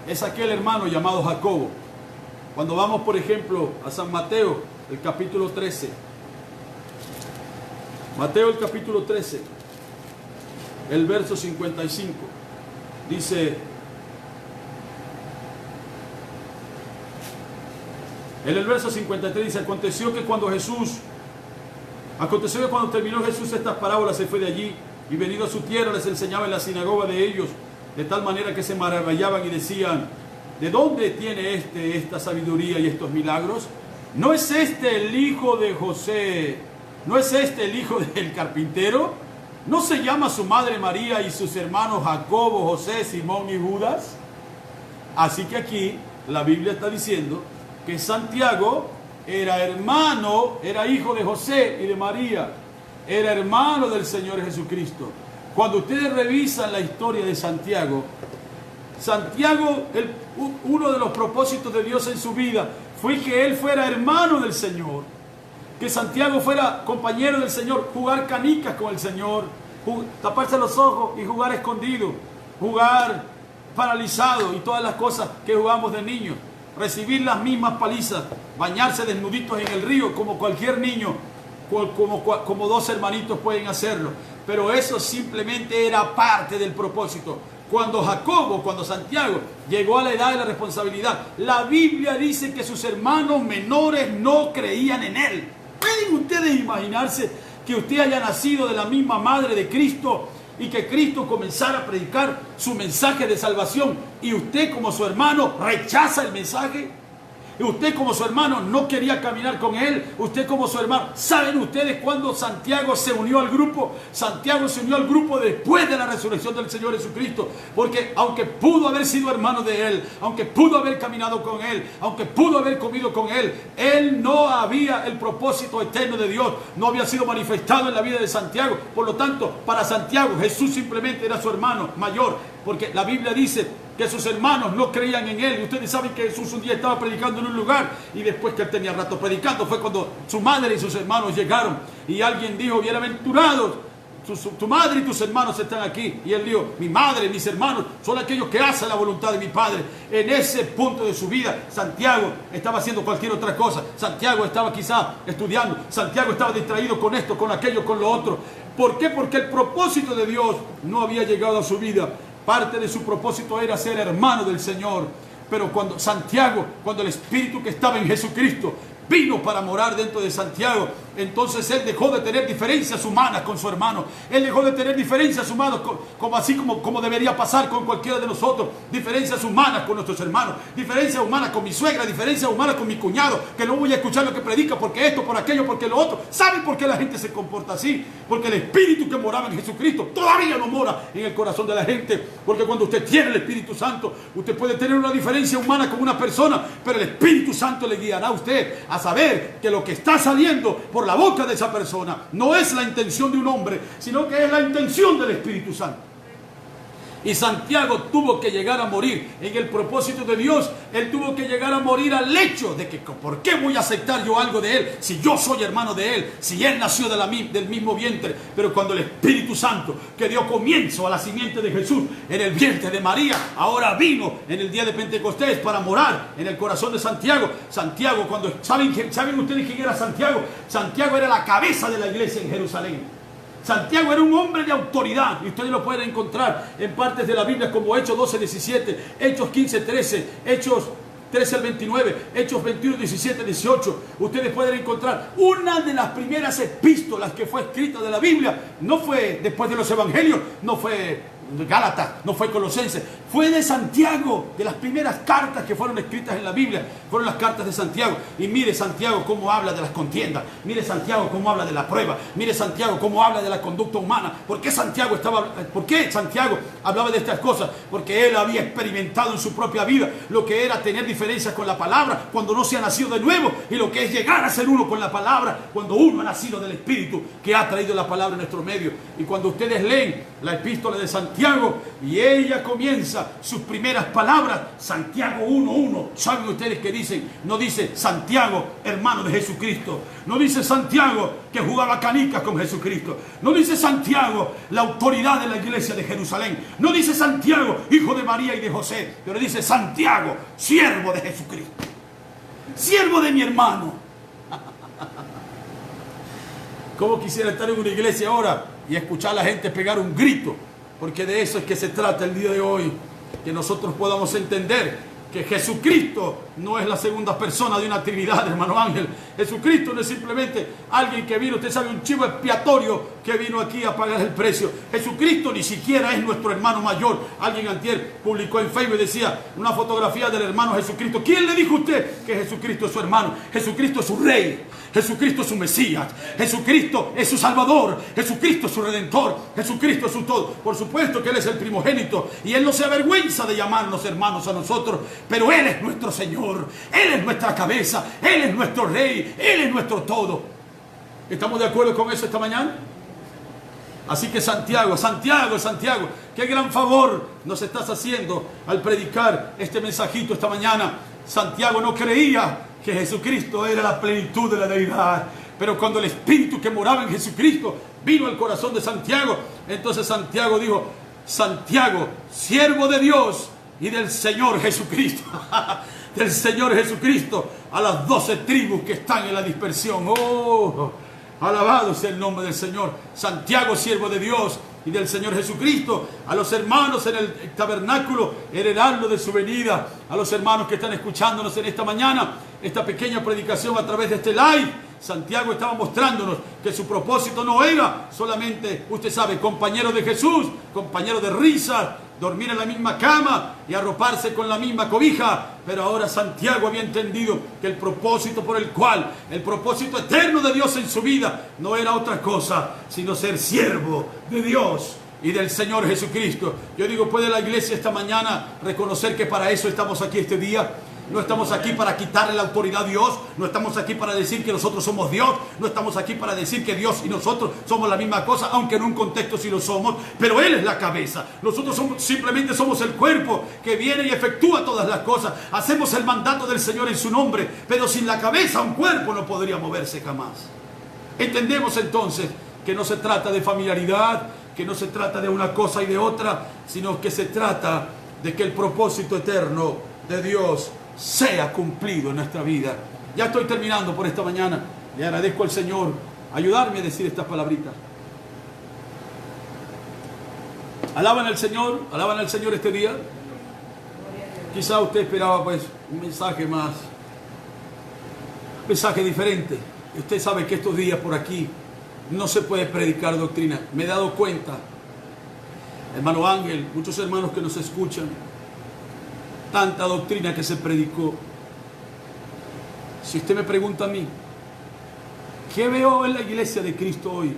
Es aquel hermano llamado Jacobo. Cuando vamos, por ejemplo, a San Mateo, el capítulo 13. Mateo, el capítulo 13, el verso 55. Dice: en el verso 53 dice: aconteció que cuando terminó Jesús estas parábolas, se fue de allí, y venido a su tierra les enseñaba en la sinagoga de ellos, de tal manera que se maravillaban y decían: ¿de dónde tiene esta sabiduría y estos milagros? ¿No es este el hijo de José? ¿No es este el hijo del carpintero? ¿No se llama su madre María y sus hermanos Jacobo, José, Simón y Judas? Así que aquí la Biblia está diciendo que Santiago era hijo de José y de María, era hermano del Señor Jesucristo. Cuando ustedes revisan la historia de Santiago, uno de los propósitos de Dios en su vida fue que él fuera hermano del Señor, que Santiago fuera compañero del Señor, jugar canicas con el Señor, taparse los ojos y jugar escondido, jugar paralizado y todas las cosas que jugamos de niños, recibir las mismas palizas, bañarse desnuditos en el río como cualquier niño, como dos hermanitos pueden hacerlo. Pero eso simplemente era parte del propósito. Cuando Santiago llegó a la edad de la responsabilidad, la Biblia dice que sus hermanos menores no creían en él. ¿Pueden ustedes imaginarse que usted haya nacido de la misma madre de Cristo y que Cristo comenzara a predicar su mensaje de salvación y usted como su hermano rechaza el mensaje? Y usted como su hermano no quería caminar con él. Usted como su hermano. ¿Saben ustedes cuándo Santiago se unió al grupo? Santiago se unió al grupo después de la resurrección del Señor Jesucristo. Porque aunque pudo haber sido hermano de él, aunque pudo haber caminado con él, aunque pudo haber comido con él, el propósito eterno de Dios no había sido manifestado en la vida de Santiago. Por lo tanto, para Santiago Jesús simplemente era su hermano mayor. Porque la Biblia dice que sus hermanos no creían en él. Y ustedes saben que Jesús un día estaba predicando en un lugar, y después que él tenía rato predicando fue cuando su madre y sus hermanos llegaron, y alguien dijo: bienaventurados, tu madre y tus hermanos están aquí. Y él dijo: mi madre y mis hermanos son aquellos que hacen la voluntad de mi Padre. En ese punto de su vida Santiago estaba haciendo cualquier otra cosa. Santiago estaba quizá estudiando, Santiago estaba distraído con esto, con aquello, con lo otro. ¿Por qué? Porque el propósito de Dios no había llegado a su vida. Parte de su propósito era ser hermano del Señor. Pero cuando el Espíritu que estaba en Jesucristo vino para morar dentro de Santiago, entonces él dejó de tener diferencias humanas con su hermano. Él dejó de tener diferencias humanas como debería pasar con cualquiera de nosotros. Diferencias humanas con nuestros hermanos, diferencias humanas con mi suegra, diferencias humanas con mi cuñado, que no voy a escuchar lo que predica porque esto, por aquello, porque lo otro. ¿Saben por qué la gente se comporta así? Porque el Espíritu que moraba en Jesucristo todavía no mora en el corazón de la gente. Porque cuando usted tiene el Espíritu Santo, usted puede tener una diferencia humana con una persona, pero el Espíritu Santo le guiará a usted a saber que lo que está saliendo por la boca de esa persona no es la intención de un hombre, sino que es la intención del Espíritu Santo. Y Santiago tuvo que llegar a morir en el propósito de Dios. Él tuvo que llegar a morir al hecho de que ¿por qué voy a aceptar yo algo de él si yo soy hermano de él, si él nació del mismo vientre? Pero cuando el Espíritu Santo, que dio comienzo a la simiente de Jesús en el vientre de María, ahora vino en el día de Pentecostés para morar en el corazón de Santiago. Santiago, ¿saben ustedes quién era Santiago? Santiago era la cabeza de la iglesia en Jerusalén. Santiago era un hombre de autoridad, y ustedes lo pueden encontrar en partes de la Biblia como Hechos 12, 17, Hechos 15, 13, Hechos 13 al 29, Hechos 21, 17, 18. Ustedes pueden encontrar una de las primeras epístolas que fue escrita de la Biblia. No fue después de los evangelios, no fue Gálatas, no fue Colosenses, fue de Santiago. De las primeras cartas que fueron escritas en la Biblia fueron las cartas de Santiago. Y mire Santiago cómo habla de las contiendas, mire Santiago cómo habla de la prueba, mire Santiago cómo habla de la conducta humana. ¿Por qué Santiago hablaba de estas cosas? Porque él había experimentado en su propia vida lo que era tener diferencias con la palabra cuando no se ha nacido de nuevo, y lo que es llegar a ser uno con la palabra cuando uno ha nacido del Espíritu que ha traído la palabra en nuestro medio. Y cuando ustedes leen la epístola de Santiago y ella comienza sus primeras palabras, Santiago 1:1, ¿saben ustedes qué dicen? No dice Santiago, hermano de Jesucristo. No dice Santiago que jugaba canicas con Jesucristo. No dice Santiago, la autoridad de la iglesia de Jerusalén. No dice Santiago, hijo de María y de José. Pero dice Santiago, siervo de Jesucristo, siervo de mi hermano. ¿Cómo quisiera estar en una iglesia ahora y escuchar a la gente pegar un grito? Porque de eso es que se trata el día de hoy, que nosotros podamos entender que Jesucristo no es la segunda persona de una Trinidad, hermano Ángel. Jesucristo no es simplemente alguien que vino, usted sabe, un chivo expiatorio que vino aquí a pagar el precio. Jesucristo ni siquiera es nuestro hermano mayor. Alguien antier publicó en Facebook y decía una fotografía del hermano Jesucristo. ¿Quién le dijo a usted que Jesucristo es su hermano? Jesucristo es su rey, Jesucristo es su Mesías, Jesucristo es su Salvador, Jesucristo es su Redentor, Jesucristo es su todo. Por supuesto que Él es el primogénito y Él no se avergüenza de llamarnos hermanos a nosotros, pero Él es nuestro Señor, Él es nuestra cabeza, Él es nuestro Rey, Él es nuestro todo. ¿Estamos de acuerdo con eso esta mañana? Así que Santiago, qué gran favor nos estás haciendo al predicar este mensajito esta mañana. Santiago no creía que Jesucristo era la plenitud de la deidad, pero cuando el Espíritu que moraba en Jesucristo vino al corazón de Santiago, entonces Santiago dijo: Santiago, siervo de Dios y del Señor Jesucristo, del Señor Jesucristo, a las 12 tribus que están en la dispersión. ¡Oh! Alabado sea el nombre del Señor. Santiago, siervo de Dios y del Señor Jesucristo, a los hermanos en el tabernáculo, heredando de su venida, a los hermanos que están escuchándonos en esta mañana, esta pequeña predicación a través de este live. Santiago estaba mostrándonos que su propósito no era solamente, usted sabe, compañero de Jesús, compañero de risa, dormir en la misma cama y arroparse con la misma cobija. Pero ahora Santiago había entendido que el propósito por el cual, el propósito eterno de Dios en su vida, no era otra cosa sino ser siervo de Dios y del Señor Jesucristo. Yo digo, ¿puede la iglesia esta mañana reconocer que para eso estamos aquí este día? No estamos aquí para quitarle la autoridad a Dios, no estamos aquí para decir que nosotros somos Dios, no estamos aquí para decir que Dios y nosotros somos la misma cosa, aunque en un contexto sí lo somos, pero Él es la cabeza. Nosotros simplemente somos el cuerpo que viene y efectúa todas las cosas. Hacemos el mandato del Señor en su nombre, pero sin la cabeza un cuerpo no podría moverse jamás. Entendemos entonces que no se trata de familiaridad, que no se trata de una cosa y de otra, sino que se trata de que el propósito eterno de Dios sea cumplido en nuestra vida. Ya estoy terminando por esta mañana. Le agradezco al Señor ayudarme a decir estas palabritas. Alaban al Señor este día. Quizá usted esperaba pues un mensaje diferente. Usted sabe que estos días por aquí no se puede predicar doctrina. Me he dado cuenta, hermano Ángel, muchos hermanos que nos escuchan, tanta doctrina que se predicó. Si usted me pregunta a mí, ¿qué veo en la iglesia de Cristo hoy?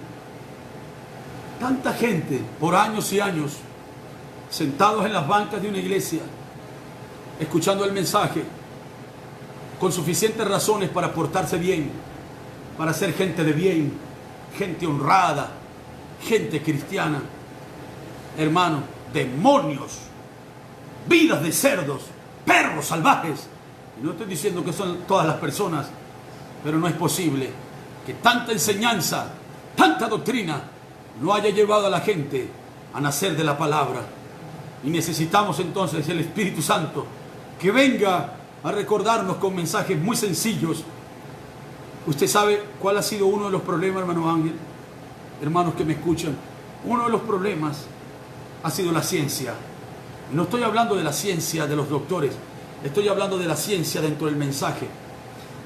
Tanta gente, por años y años, sentados en las bancas de una iglesia, escuchando el mensaje, con suficientes razones para portarse bien, para ser gente de bien, gente honrada, gente cristiana. Hermano, demonios, vidas de cerdos, perros salvajes. Y no estoy diciendo que son todas las personas, pero no es posible que tanta enseñanza, tanta doctrina no haya llevado a la gente a nacer de la palabra. Y necesitamos entonces el Espíritu Santo que venga a recordarnos con mensajes muy sencillos. Usted sabe cuál ha sido uno de los problemas, hermano Ángel, hermanos que me escuchan. Uno de los problemas ha sido la ciencia. Y no estoy hablando de la ciencia de los doctores, estoy hablando de la ciencia dentro del mensaje.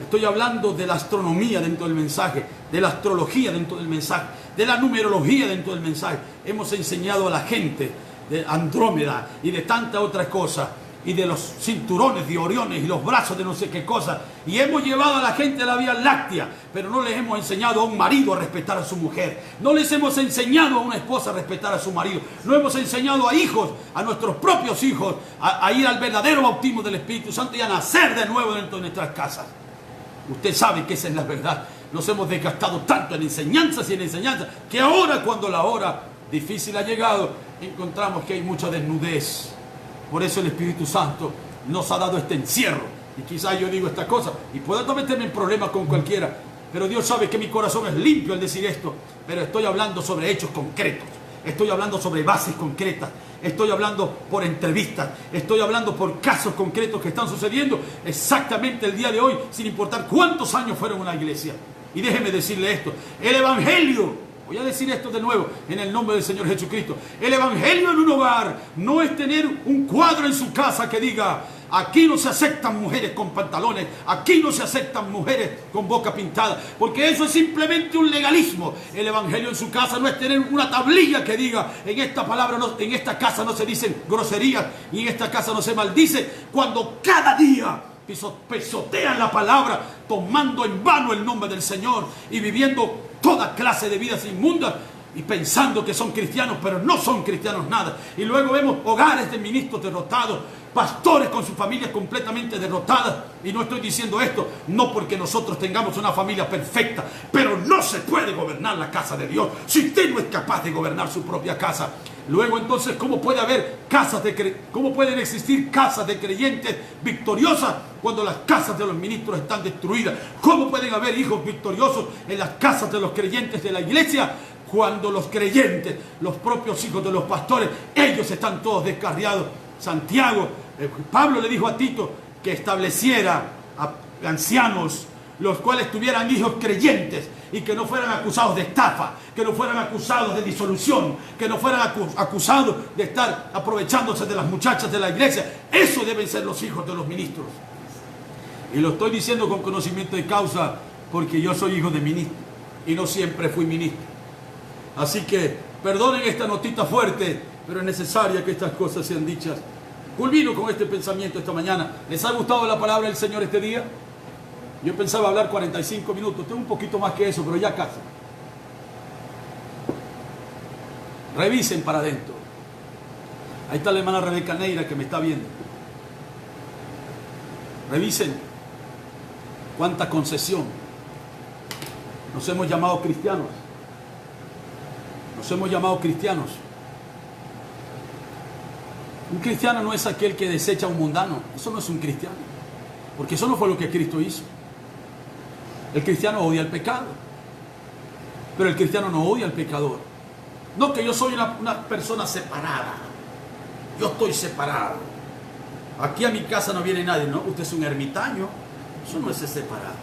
Estoy hablando de la astronomía dentro del mensaje, de la astrología dentro del mensaje, de la numerología dentro del mensaje. Hemos enseñado a la gente de Andrómeda y de tantas otras cosas, y de los cinturones de Oriones y los brazos de no sé qué cosa, y hemos llevado a la gente a la Vía Láctea, pero no les hemos enseñado a un marido a respetar a su mujer, no les hemos enseñado a una esposa a respetar a su marido, no hemos enseñado a hijos, a nuestros propios hijos, a ir al verdadero bautismo del Espíritu Santo y a nacer de nuevo dentro de nuestras casas. Usted sabe que esa es la verdad. Nos hemos desgastado tanto en enseñanzas y en enseñanzas, que ahora, cuando la hora difícil ha llegado, encontramos que hay mucha desnudez. Por eso el Espíritu Santo nos ha dado este encierro. Y quizás yo digo esta cosa y puedo meterme en problemas con cualquiera, pero Dios sabe que mi corazón es limpio al decir esto. Pero estoy hablando sobre hechos concretos, estoy hablando sobre bases concretas, estoy hablando por entrevistas, estoy hablando por casos concretos que están sucediendo exactamente el día de hoy, sin importar cuántos años fueron una iglesia. Y déjeme decirle esto: el Evangelio, voy a decir esto de nuevo en el nombre del Señor Jesucristo, el Evangelio en un hogar no es tener un cuadro en su casa que diga: aquí no se aceptan mujeres con pantalones, aquí no se aceptan mujeres con boca pintada, porque eso es simplemente un legalismo. El Evangelio en su casa no es tener una tablilla que diga: en esta palabra no, en esta casa no se dicen groserías y en esta casa no se maldice, cuando cada día pisotean la palabra, tomando en vano el nombre del Señor y viviendo toda clase de vidas inmundas y pensando que son cristianos, pero no son cristianos nada. Y luego vemos hogares de ministros derrotados, pastores con sus familias completamente derrotadas. Y no estoy diciendo esto no porque nosotros tengamos una familia perfecta, pero no se puede gobernar la casa de Dios si usted no es capaz de gobernar su propia casa. Luego entonces, ¿cómo puede haber cómo pueden existir casas de creyentes victoriosas cuando las casas de los ministros están destruidas? ¿Cómo pueden haber hijos victoriosos en las casas de los creyentes de la iglesia cuando los creyentes, los propios hijos de los pastores, ellos están todos descarriados? Pablo le dijo a Tito que estableciera a ancianos los cuales tuvieran hijos creyentes y que no fueran acusados de estafa, que no fueran acusados de disolución, que no fueran acusados de estar aprovechándose de las muchachas de la iglesia. Eso deben ser los hijos de los ministros. Y lo estoy diciendo con conocimiento de causa, porque yo soy hijo de ministro y no siempre fui ministro. Así que perdonen esta notita fuerte, pero es necesaria que estas cosas sean dichas. Culmino con este pensamiento esta mañana. ¿Les ha gustado la palabra del Señor este día? Yo pensaba hablar 45 minutos, tengo un poquito más que eso, pero ya casi. Revisen para adentro. Ahí está la hermana Rebeca Neira que me está viendo. Revisen cuánta concesión. Nos hemos llamado cristianos. Nos hemos llamado cristianos. Un cristiano no es aquel que desecha a un mundano. Eso no es un cristiano, porque eso no fue lo que Cristo hizo. El cristiano odia el pecado, pero el cristiano no odia al pecador. No que yo soy una persona separada, yo estoy separado, aquí a mi casa no viene nadie. No, usted es un ermitaño. Eso no es ser separado.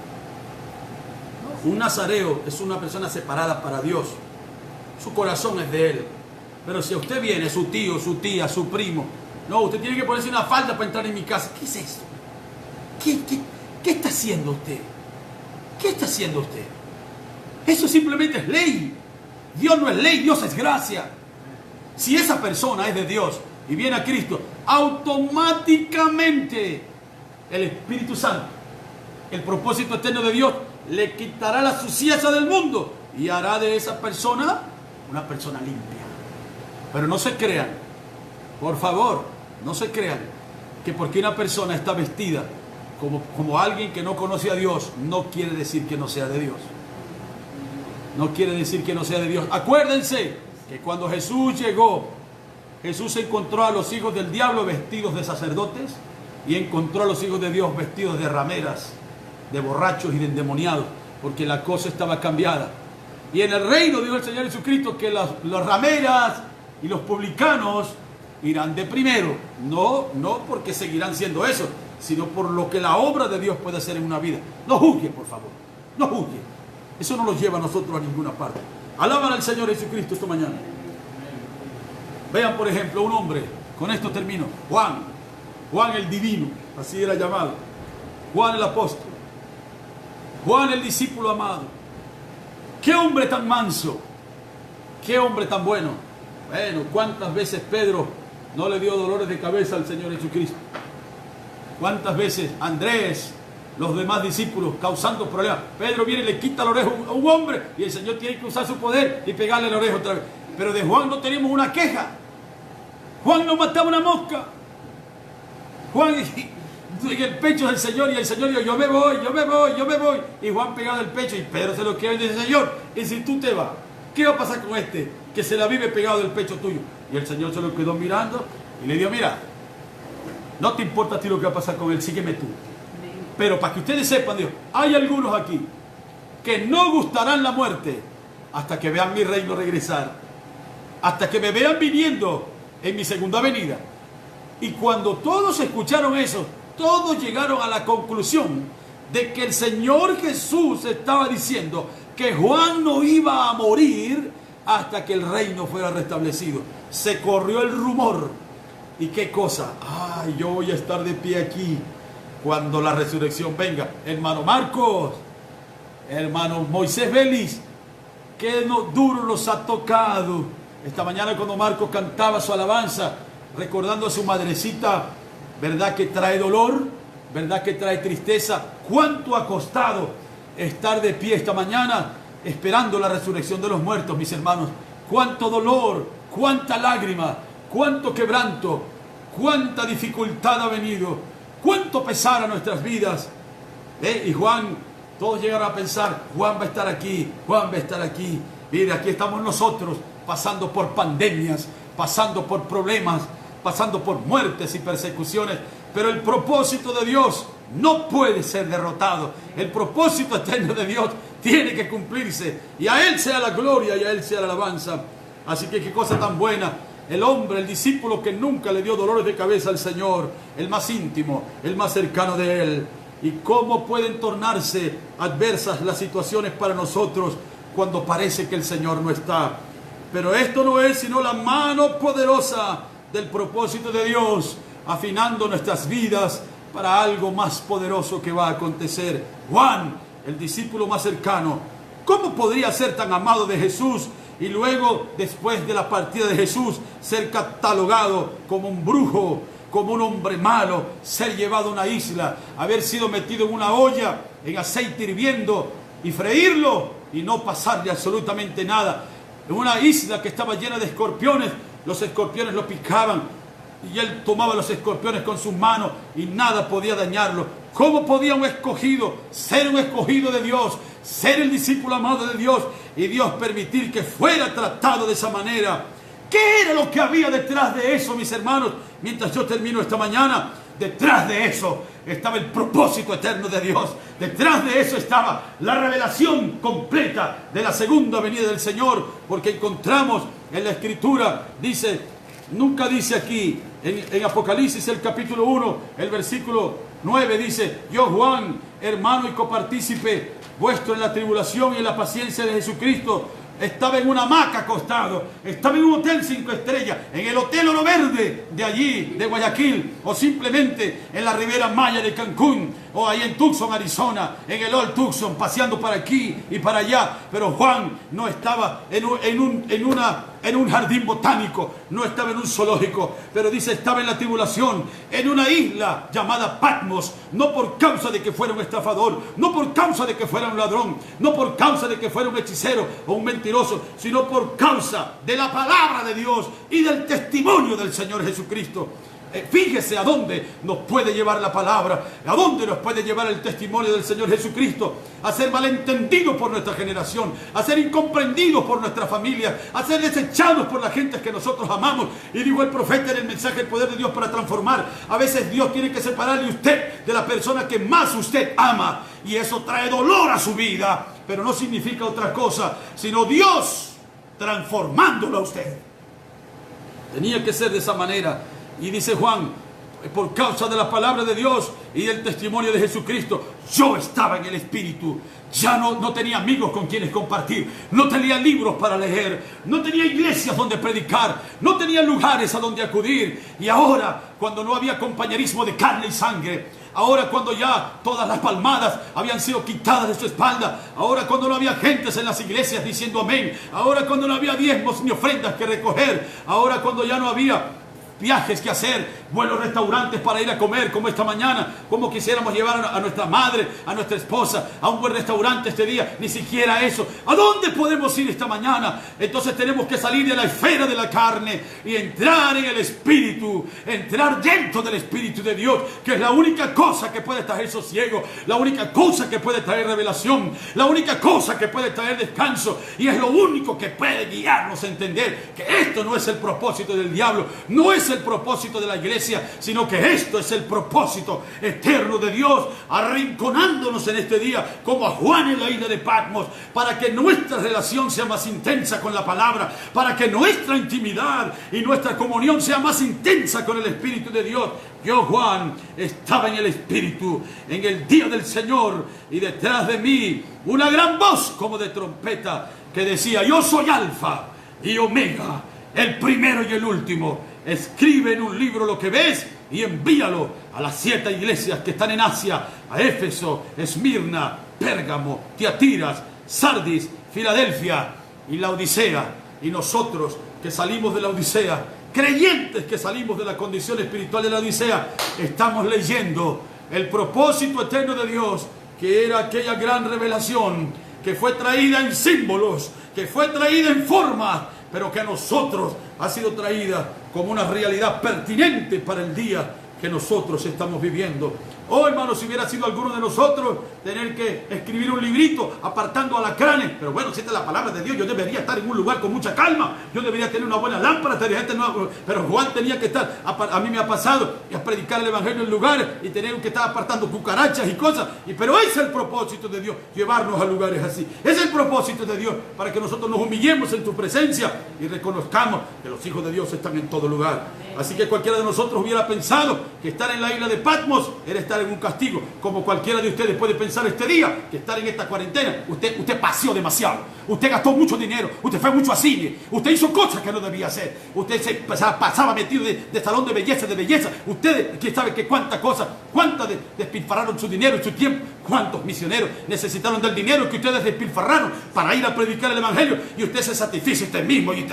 Un nazareo es una persona separada para Dios, su corazón es de Él. Pero si a usted viene su tío, su tía, su primo, no, usted tiene que ponerse una falda para entrar en mi casa. ¿Qué es eso? ¿Qué está haciendo usted? ¿Qué está haciendo usted? Eso simplemente es ley. Dios no es ley, Dios es gracia. Si esa persona es de Dios y viene a Cristo, automáticamente el Espíritu Santo, el propósito eterno de Dios, le quitará la suciedad del mundo y hará de esa persona una persona limpia. Pero no se crean, por favor, no se crean que porque una persona está vestida como alguien que no conoce a Dios, no quiere decir que no sea de Dios. No quiere decir que no sea de Dios. Acuérdense que cuando Jesús llegó, Jesús encontró a los hijos del diablo vestidos de sacerdotes y encontró a los hijos de Dios vestidos de rameras, de borrachos y de endemoniados, porque la cosa estaba cambiada. Y en el reino, dijo el Señor Jesucristo, que las rameras y los publicanos irán de primero. No porque seguirán siendo eso, sino por lo que la obra de Dios puede hacer en una vida. No juzgue, por favor, no juzgue. Eso no nos lleva a nosotros a ninguna parte. Alaban al Señor Jesucristo esta mañana. Vean, por ejemplo, un hombre, con esto termino, Juan el divino, así era llamado, Juan el apóstol, Juan el discípulo amado. Qué hombre tan manso, qué hombre tan bueno. Bueno, cuántas veces Pedro no le dio dolores de cabeza al Señor Jesucristo. Cuántas veces Andrés, los demás discípulos causando problemas. Pedro viene y le quita la oreja a un hombre y el Señor tiene que usar su poder y pegarle la oreja otra vez. Pero de Juan no tenemos una queja. Juan no mataba una mosca. Juan en el pecho del Señor y el Señor dijo, yo me voy. Y Juan pegado el pecho y Pedro se lo queda y dice, Señor, y si tú te vas, ¿qué va a pasar con este que se la vive pegado del pecho tuyo? Y el Señor se lo quedó mirando y le dijo, mira, no te importa a ti lo que va a pasar con él, sígueme tú. Pero para que ustedes sepan, Dios, hay algunos aquí que no gustarán la muerte hasta que vean mi reino regresar, hasta que me vean viniendo en mi segunda venida. Y cuando todos escucharon eso, todos llegaron a la conclusión de que el Señor Jesús estaba diciendo que Juan no iba a morir hasta que el reino fuera restablecido. Se corrió el rumor. ¿Y qué cosa? Ay, yo voy a estar de pie aquí cuando la resurrección venga. Hermano Marcos, hermano Moisés Vélez, qué duro nos ha tocado. Esta mañana cuando Marcos cantaba su alabanza, recordando a su madrecita, ¿verdad que trae dolor? ¿Verdad que trae tristeza? ¿Cuánto ha costado estar de pie esta mañana esperando la resurrección de los muertos, mis hermanos? ¿Cuánto dolor? ¿Cuánta lágrima? ¿Cuánto quebranto? ¿Cuánta dificultad ha venido? ¿Cuánto pesar a nuestras vidas? Y Juan, todos llegaron a pensar, Juan va a estar aquí, Juan va a estar aquí. Mire, aquí estamos nosotros pasando por pandemias, pasando por problemas, pasando por muertes y persecuciones. Pero el propósito de Dios no puede ser derrotado. El propósito eterno de Dios tiene que cumplirse. Y a Él sea la gloria y a Él sea la alabanza. Así que qué cosa tan buena. El hombre, el discípulo que nunca le dio dolores de cabeza al Señor, el más íntimo, el más cercano de Él. Y cómo pueden tornarse adversas las situaciones para nosotros cuando parece que el Señor no está. Pero esto no es sino la mano poderosa del propósito de Dios, afinando nuestras vidas para algo más poderoso que va a acontecer. Juan, el discípulo más cercano, ¿cómo podría ser tan amado de Jesús y luego, después de la partida de Jesús, ser catalogado como un brujo, como un hombre malo, ser llevado a una isla, haber sido metido en una olla, en aceite hirviendo y freírlo y no pasarle absolutamente nada? En una isla que estaba llena de escorpiones, los escorpiones lo picaban y él tomaba los escorpiones con sus manos y nada podía dañarlo. ¿Cómo podía un escogido ser un escogido de Dios, ser el discípulo amado de Dios y Dios permitir que fuera tratado de esa manera? ¿Qué era lo que había detrás de eso, mis hermanos? Mientras yo termino esta mañana, detrás de eso estaba el propósito eterno de Dios. Detrás de eso estaba la revelación completa de la segunda venida del Señor. Porque encontramos en la Escritura, dice, nunca dice aquí, en Apocalipsis el capítulo 1, el versículo 9 dice, yo Juan, hermano y copartícipe vuestro en la tribulación y en la paciencia de Jesucristo, estaba en una hamaca acostado, estaba en un hotel 5 estrellas, en el Hotel Oro Verde de allí, de Guayaquil, o simplemente en la Riviera Maya de Cancún, o ahí en Tucson, Arizona, en el Old Tucson, paseando para aquí y para allá. Pero Juan no estaba en un jardín botánico, no estaba en un zoológico, pero dice, estaba en la tribulación, en una isla llamada Patmos, no por causa de que fuera un estafador, no por causa de que fuera un ladrón, no por causa de que fuera un hechicero o un mentiroso, sino por causa de la palabra de Dios y del testimonio del Señor Jesucristo. Fíjese a dónde nos puede llevar la palabra, a dónde nos puede llevar el testimonio del Señor Jesucristo: a ser malentendidos por nuestra generación, a ser incomprendidos por nuestra familia, a ser desechados por la gente que nosotros amamos. Y dijo el profeta en el mensaje El Poder de Dios para Transformar: a veces Dios tiene que separarle usted de la persona que más usted ama, y eso trae dolor a su vida, pero no significa otra cosa sino Dios transformándolo a usted. Tenía que ser de esa manera. Y dice Juan, por causa de la palabra de Dios y del testimonio de Jesucristo, yo estaba en el Espíritu. Ya no tenía amigos con quienes compartir, no tenía libros para leer, no tenía iglesias donde predicar, no tenía lugares a donde acudir. Y ahora, cuando no había compañerismo de carne y sangre, ahora cuando ya todas las palmadas habían sido quitadas de su espalda, ahora cuando no había gentes en las iglesias diciendo amén, ahora cuando no había diezmos ni ofrendas que recoger, ahora cuando ya no había viajes que hacer, buenos restaurantes para ir a comer, como esta mañana, como quisiéramos llevar a nuestra madre, a nuestra esposa, a un buen restaurante este día, ni siquiera eso. ¿A dónde podemos ir esta mañana? Entonces tenemos que salir de la esfera de la carne y entrar en el Espíritu, entrar dentro del Espíritu de Dios, que es la única cosa que puede traer sosiego, la única cosa que puede traer revelación, la única cosa que puede traer descanso, y es lo único que puede guiarnos a entender que esto no es el propósito del diablo, no es el propósito de la iglesia, sino que esto es el propósito eterno de Dios, arrinconándonos en este día como a Juan en la isla de Patmos, para que nuestra relación sea más intensa con la palabra, para que nuestra intimidad y nuestra comunión sea más intensa con el Espíritu de Dios. Yo, Juan, estaba en el Espíritu en el día del Señor, y detrás de mí una gran voz como de trompeta que decía: yo soy Alfa y Omega, el primero y el último. Escribe en un libro lo que ves y envíalo a las 7 iglesias que están en Asia: a Éfeso, Esmirna, Pérgamo, Tiatiras, Sardis, Filadelfia y la Odisea. Y nosotros que salimos de la Odisea, creyentes que salimos de la condición espiritual de la Odisea, estamos leyendo el propósito eterno de Dios, que era aquella gran revelación que fue traída en símbolos, que fue traída en forma, pero que a nosotros ha sido traída como una realidad pertinente para el día que nosotros estamos viviendo. Oh, hermano, si hubiera sido alguno de nosotros tener que escribir un librito apartando alacranes, pero bueno, si esta es la palabra de Dios, yo debería estar en un lugar con mucha calma, yo debería tener una buena lámpara, pero Juan tenía que estar, a mí me ha pasado, a predicar el evangelio en lugares y tener que estar apartando cucarachas y cosas, pero ese es el propósito de Dios, llevarnos a lugares así. Ese es el propósito de Dios, para que nosotros nos humillemos en tu presencia y reconozcamos que los hijos de Dios están en todo lugar. Así que cualquiera de nosotros hubiera pensado que estar en la isla de Patmos era estar en un castigo, como cualquiera de ustedes puede pensar este día que estar en esta cuarentena. Usted paseó demasiado, usted gastó mucho dinero, usted fue mucho a cine, usted hizo cosas que no debía hacer, usted se pasaba metido de salón de belleza. Ustedes, ¿quién sabe qué cuántas cosas, cuántas despilfarraron su dinero y su tiempo? ¿Cuántos misioneros necesitaron del dinero que ustedes despilfarraron para ir a predicar el evangelio? Y usted se satisfizo usted mismo, y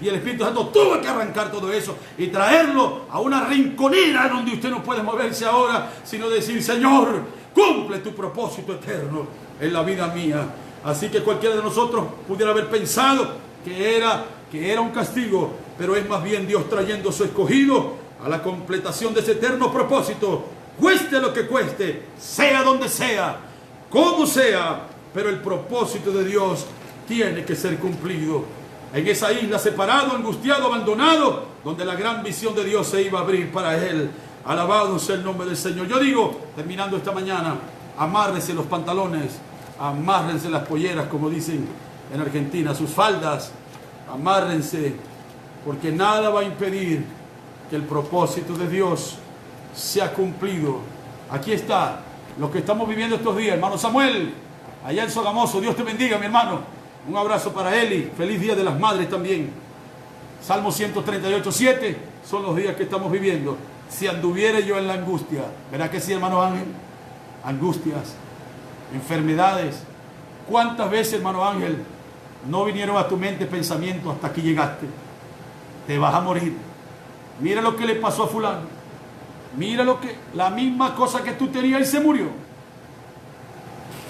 el Espíritu Santo tuvo que arrancar todo eso y traerlo a una rinconera donde usted no puede moverse ahora, sino decir: Señor, cumple tu propósito eterno en la vida mía. Así que cualquiera de nosotros pudiera haber pensado que era un castigo, pero es más bien Dios trayendo a su escogido a la completación de ese eterno propósito, cueste lo que cueste, sea donde sea, como sea, pero el propósito de Dios tiene que ser cumplido. En esa isla separado, angustiado, abandonado, donde la gran visión de Dios se iba a abrir para él. Alabado sea el nombre del Señor. Yo digo, terminando esta mañana, amárrense los pantalones, amárrense las polleras, como dicen en Argentina, sus faldas, amárrense, porque nada va a impedir que el propósito de Dios sea cumplido. Aquí está lo que estamos viviendo estos días, hermano Samuel, allá en Sogamoso. Dios te bendiga, mi hermano. Un abrazo para Eli. Feliz Día de las Madres también. Salmo 138:7 son los días que estamos viviendo. Si anduviere yo en la angustia. ¿Verdad que sí, hermano Ángel? Angustias, enfermedades. ¿Cuántas veces, hermano Ángel, no vinieron a tu mente pensamientos hasta que llegaste? Te vas a morir. Mira lo que le pasó a fulano. Mira la misma cosa que tú tenías y se murió.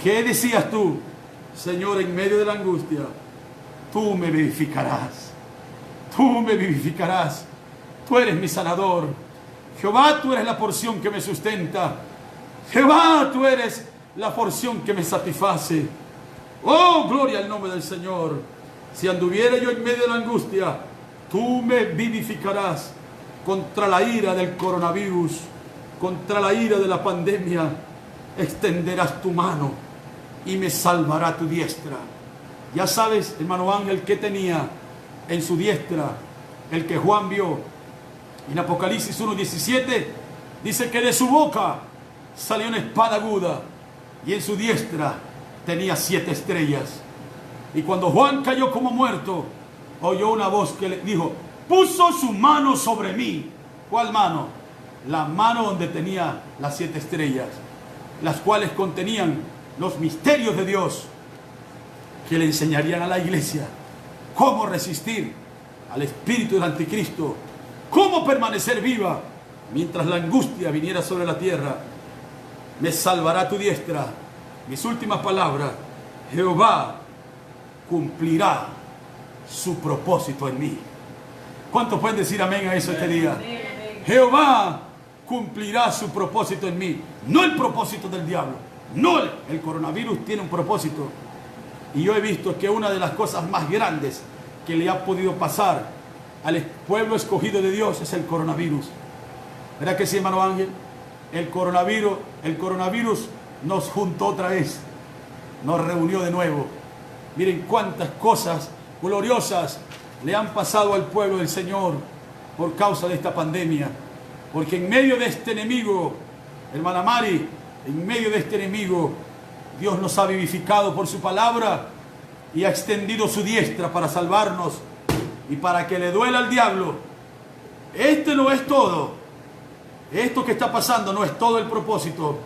¿Qué decías tú? Señor, en medio de la angustia, tú me vivificarás. Tú me vivificarás. Tú eres mi sanador. Jehová, tú eres la porción que me sustenta. Jehová, tú eres la porción que me satisface. Oh, gloria al nombre del Señor. Si anduviera yo en medio de la angustia, tú me vivificarás. Contra la ira del coronavirus, contra la ira de la pandemia, extenderás tu mano y me salvará tu diestra. Ya sabes, hermano Ángel, que tenía en su diestra el que Juan vio en Apocalipsis 1:17. Dice que de su boca salió una espada aguda y en su diestra tenía 7 estrellas. Y cuando Juan cayó como muerto, oyó una voz que le dijo: puso su mano sobre mí. ¿Cuál mano? La mano donde tenía las 7 estrellas, las cuales contenían los misterios de Dios que le enseñarían a la iglesia cómo resistir al espíritu del anticristo, cómo permanecer viva mientras la angustia viniera sobre la tierra. Me salvará tu diestra. Mis últimas palabras: Jehová cumplirá su propósito en mí. ¿Cuántos pueden decir amén a eso este día? Jehová cumplirá su propósito en mí. No el propósito del diablo. No, el coronavirus tiene un propósito. Y yo he visto que una de las cosas más grandes que le ha podido pasar al pueblo escogido de Dios es el coronavirus. ¿Verdad que sí, hermano Ángel? El coronavirus nos juntó otra vez. Nos reunió de nuevo. Miren cuántas cosas gloriosas le han pasado al pueblo del Señor por causa de esta pandemia. Porque en medio de este enemigo, hermana Mari, en medio de este enemigo, Dios nos ha vivificado por su palabra y ha extendido su diestra para salvarnos y para que le duela al diablo. Este no es todo. Esto que está pasando no es todo el propósito.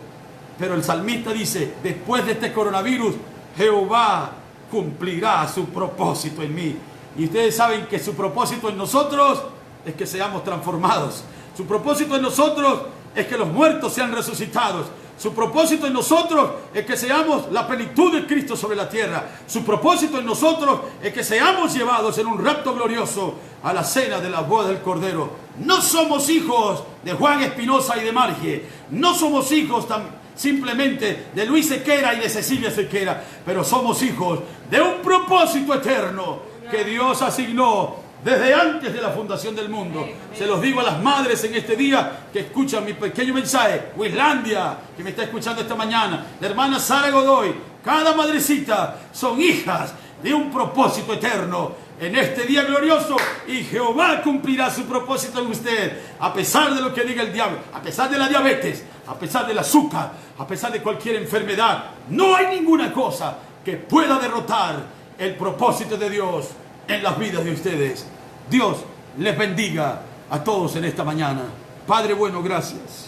Pero el salmista dice: después de este coronavirus, Jehová cumplirá su propósito en mí. Y ustedes saben que su propósito en nosotros es que seamos transformados. Su propósito en nosotros es que los muertos sean resucitados. Su propósito en nosotros es que seamos la plenitud de Cristo sobre la tierra. Su propósito en nosotros es que seamos llevados en un rapto glorioso a la cena de la boda del Cordero. No somos hijos de Juan Espinosa y de Margie. No somos hijos simplemente de Luis Sequera y de Cecilia Sequera. Pero somos hijos de un propósito eterno que Dios asignó desde antes de la fundación del mundo. Se los digo a las madres en este día que escuchan mi pequeño mensaje. Wislandia, que me está escuchando esta mañana. La hermana Sara Godoy. Cada madrecita son hijas de un propósito eterno en este día glorioso. Y Jehová cumplirá su propósito en usted. A pesar de lo que diga el diablo. A pesar de la diabetes. A pesar del azúcar. A pesar de cualquier enfermedad. No hay ninguna cosa que pueda derrotar el propósito de Dios en las vidas de ustedes. Dios les bendiga a todos en esta mañana. Padre bueno, gracias.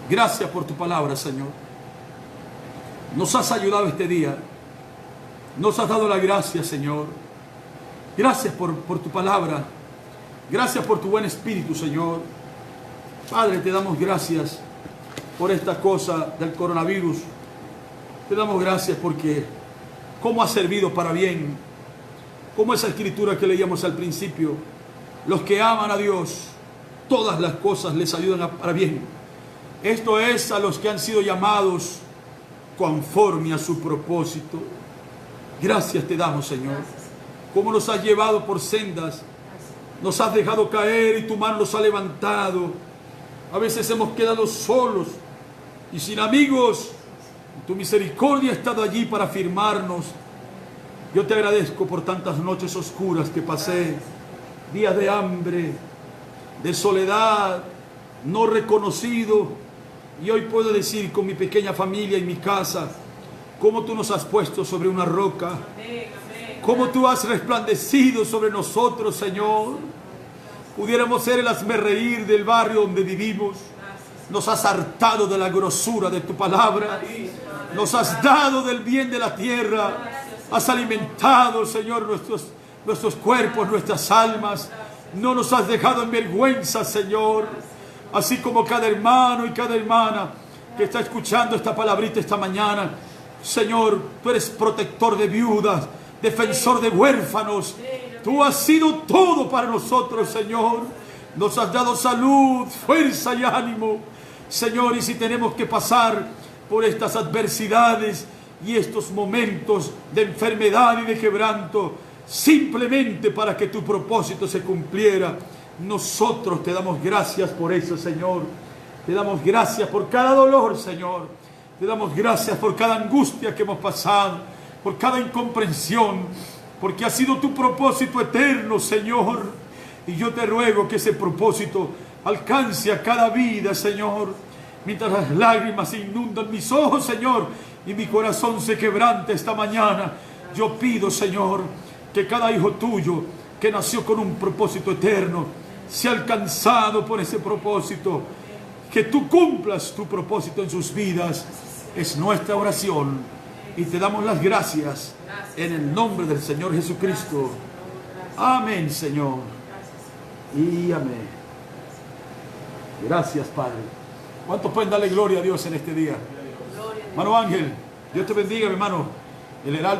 Gracias por tu palabra, Señor. Nos has ayudado este día. Nos has dado la gracia, Señor. Gracias por tu palabra. Gracias por tu buen espíritu, Señor. Padre, te damos gracias por esta cosa del coronavirus. Te damos gracias porque cómo ha servido para bien. Como esa escritura que leíamos al principio: los que aman a Dios, todas las cosas les ayudan para bien. Esto es a los que han sido llamados conforme a su propósito. Gracias te damos, Señor. Como nos has llevado por sendas, nos has dejado caer y tu mano nos ha levantado. A veces hemos quedado solos y sin amigos. Tu misericordia ha estado allí para afirmarnos. Yo te agradezco por tantas noches oscuras que pasé, días de hambre, de soledad, no reconocido. Y hoy puedo decir con mi pequeña familia y mi casa cómo tú nos has puesto sobre una roca, cómo tú has resplandecido sobre nosotros, Señor. Pudiéramos ser el hazmerreír del barrio donde vivimos. Nos has hartado de la grosura de tu palabra. Nos has dado del bien de la tierra. Has alimentado, Señor, nuestros cuerpos, nuestras almas. No nos has dejado en vergüenza, Señor. Así como cada hermano y cada hermana que está escuchando esta palabrita esta mañana. Señor, tú eres protector de viudas, defensor de huérfanos. Tú has sido todo para nosotros, Señor. Nos has dado salud, fuerza y ánimo. Señor, y si tenemos que pasar por estas adversidades y estos momentos de enfermedad y de quebranto, simplemente para que tu propósito se cumpliera, nosotros te damos gracias por eso, Señor. Te damos gracias por cada dolor, Señor. Te damos gracias por cada angustia que hemos pasado, por cada incomprensión, porque ha sido tu propósito eterno, Señor. Y yo te ruego que ese propósito alcance a cada vida, Señor. Mientras las lágrimas inundan mis ojos, Señor, y mi corazón se quebranta esta mañana, yo pido, Señor, que cada hijo tuyo que nació con un propósito eterno sea alcanzado por ese propósito. Que tú cumplas tu propósito en sus vidas. Es nuestra oración y te damos las gracias en el nombre del Señor Jesucristo. Amén, Señor. Y amén. Gracias, Padre. ¿Cuántos pueden darle gloria a Dios en este día? Hermano Ángel, Dios te bendiga, mi hermano. El heraldo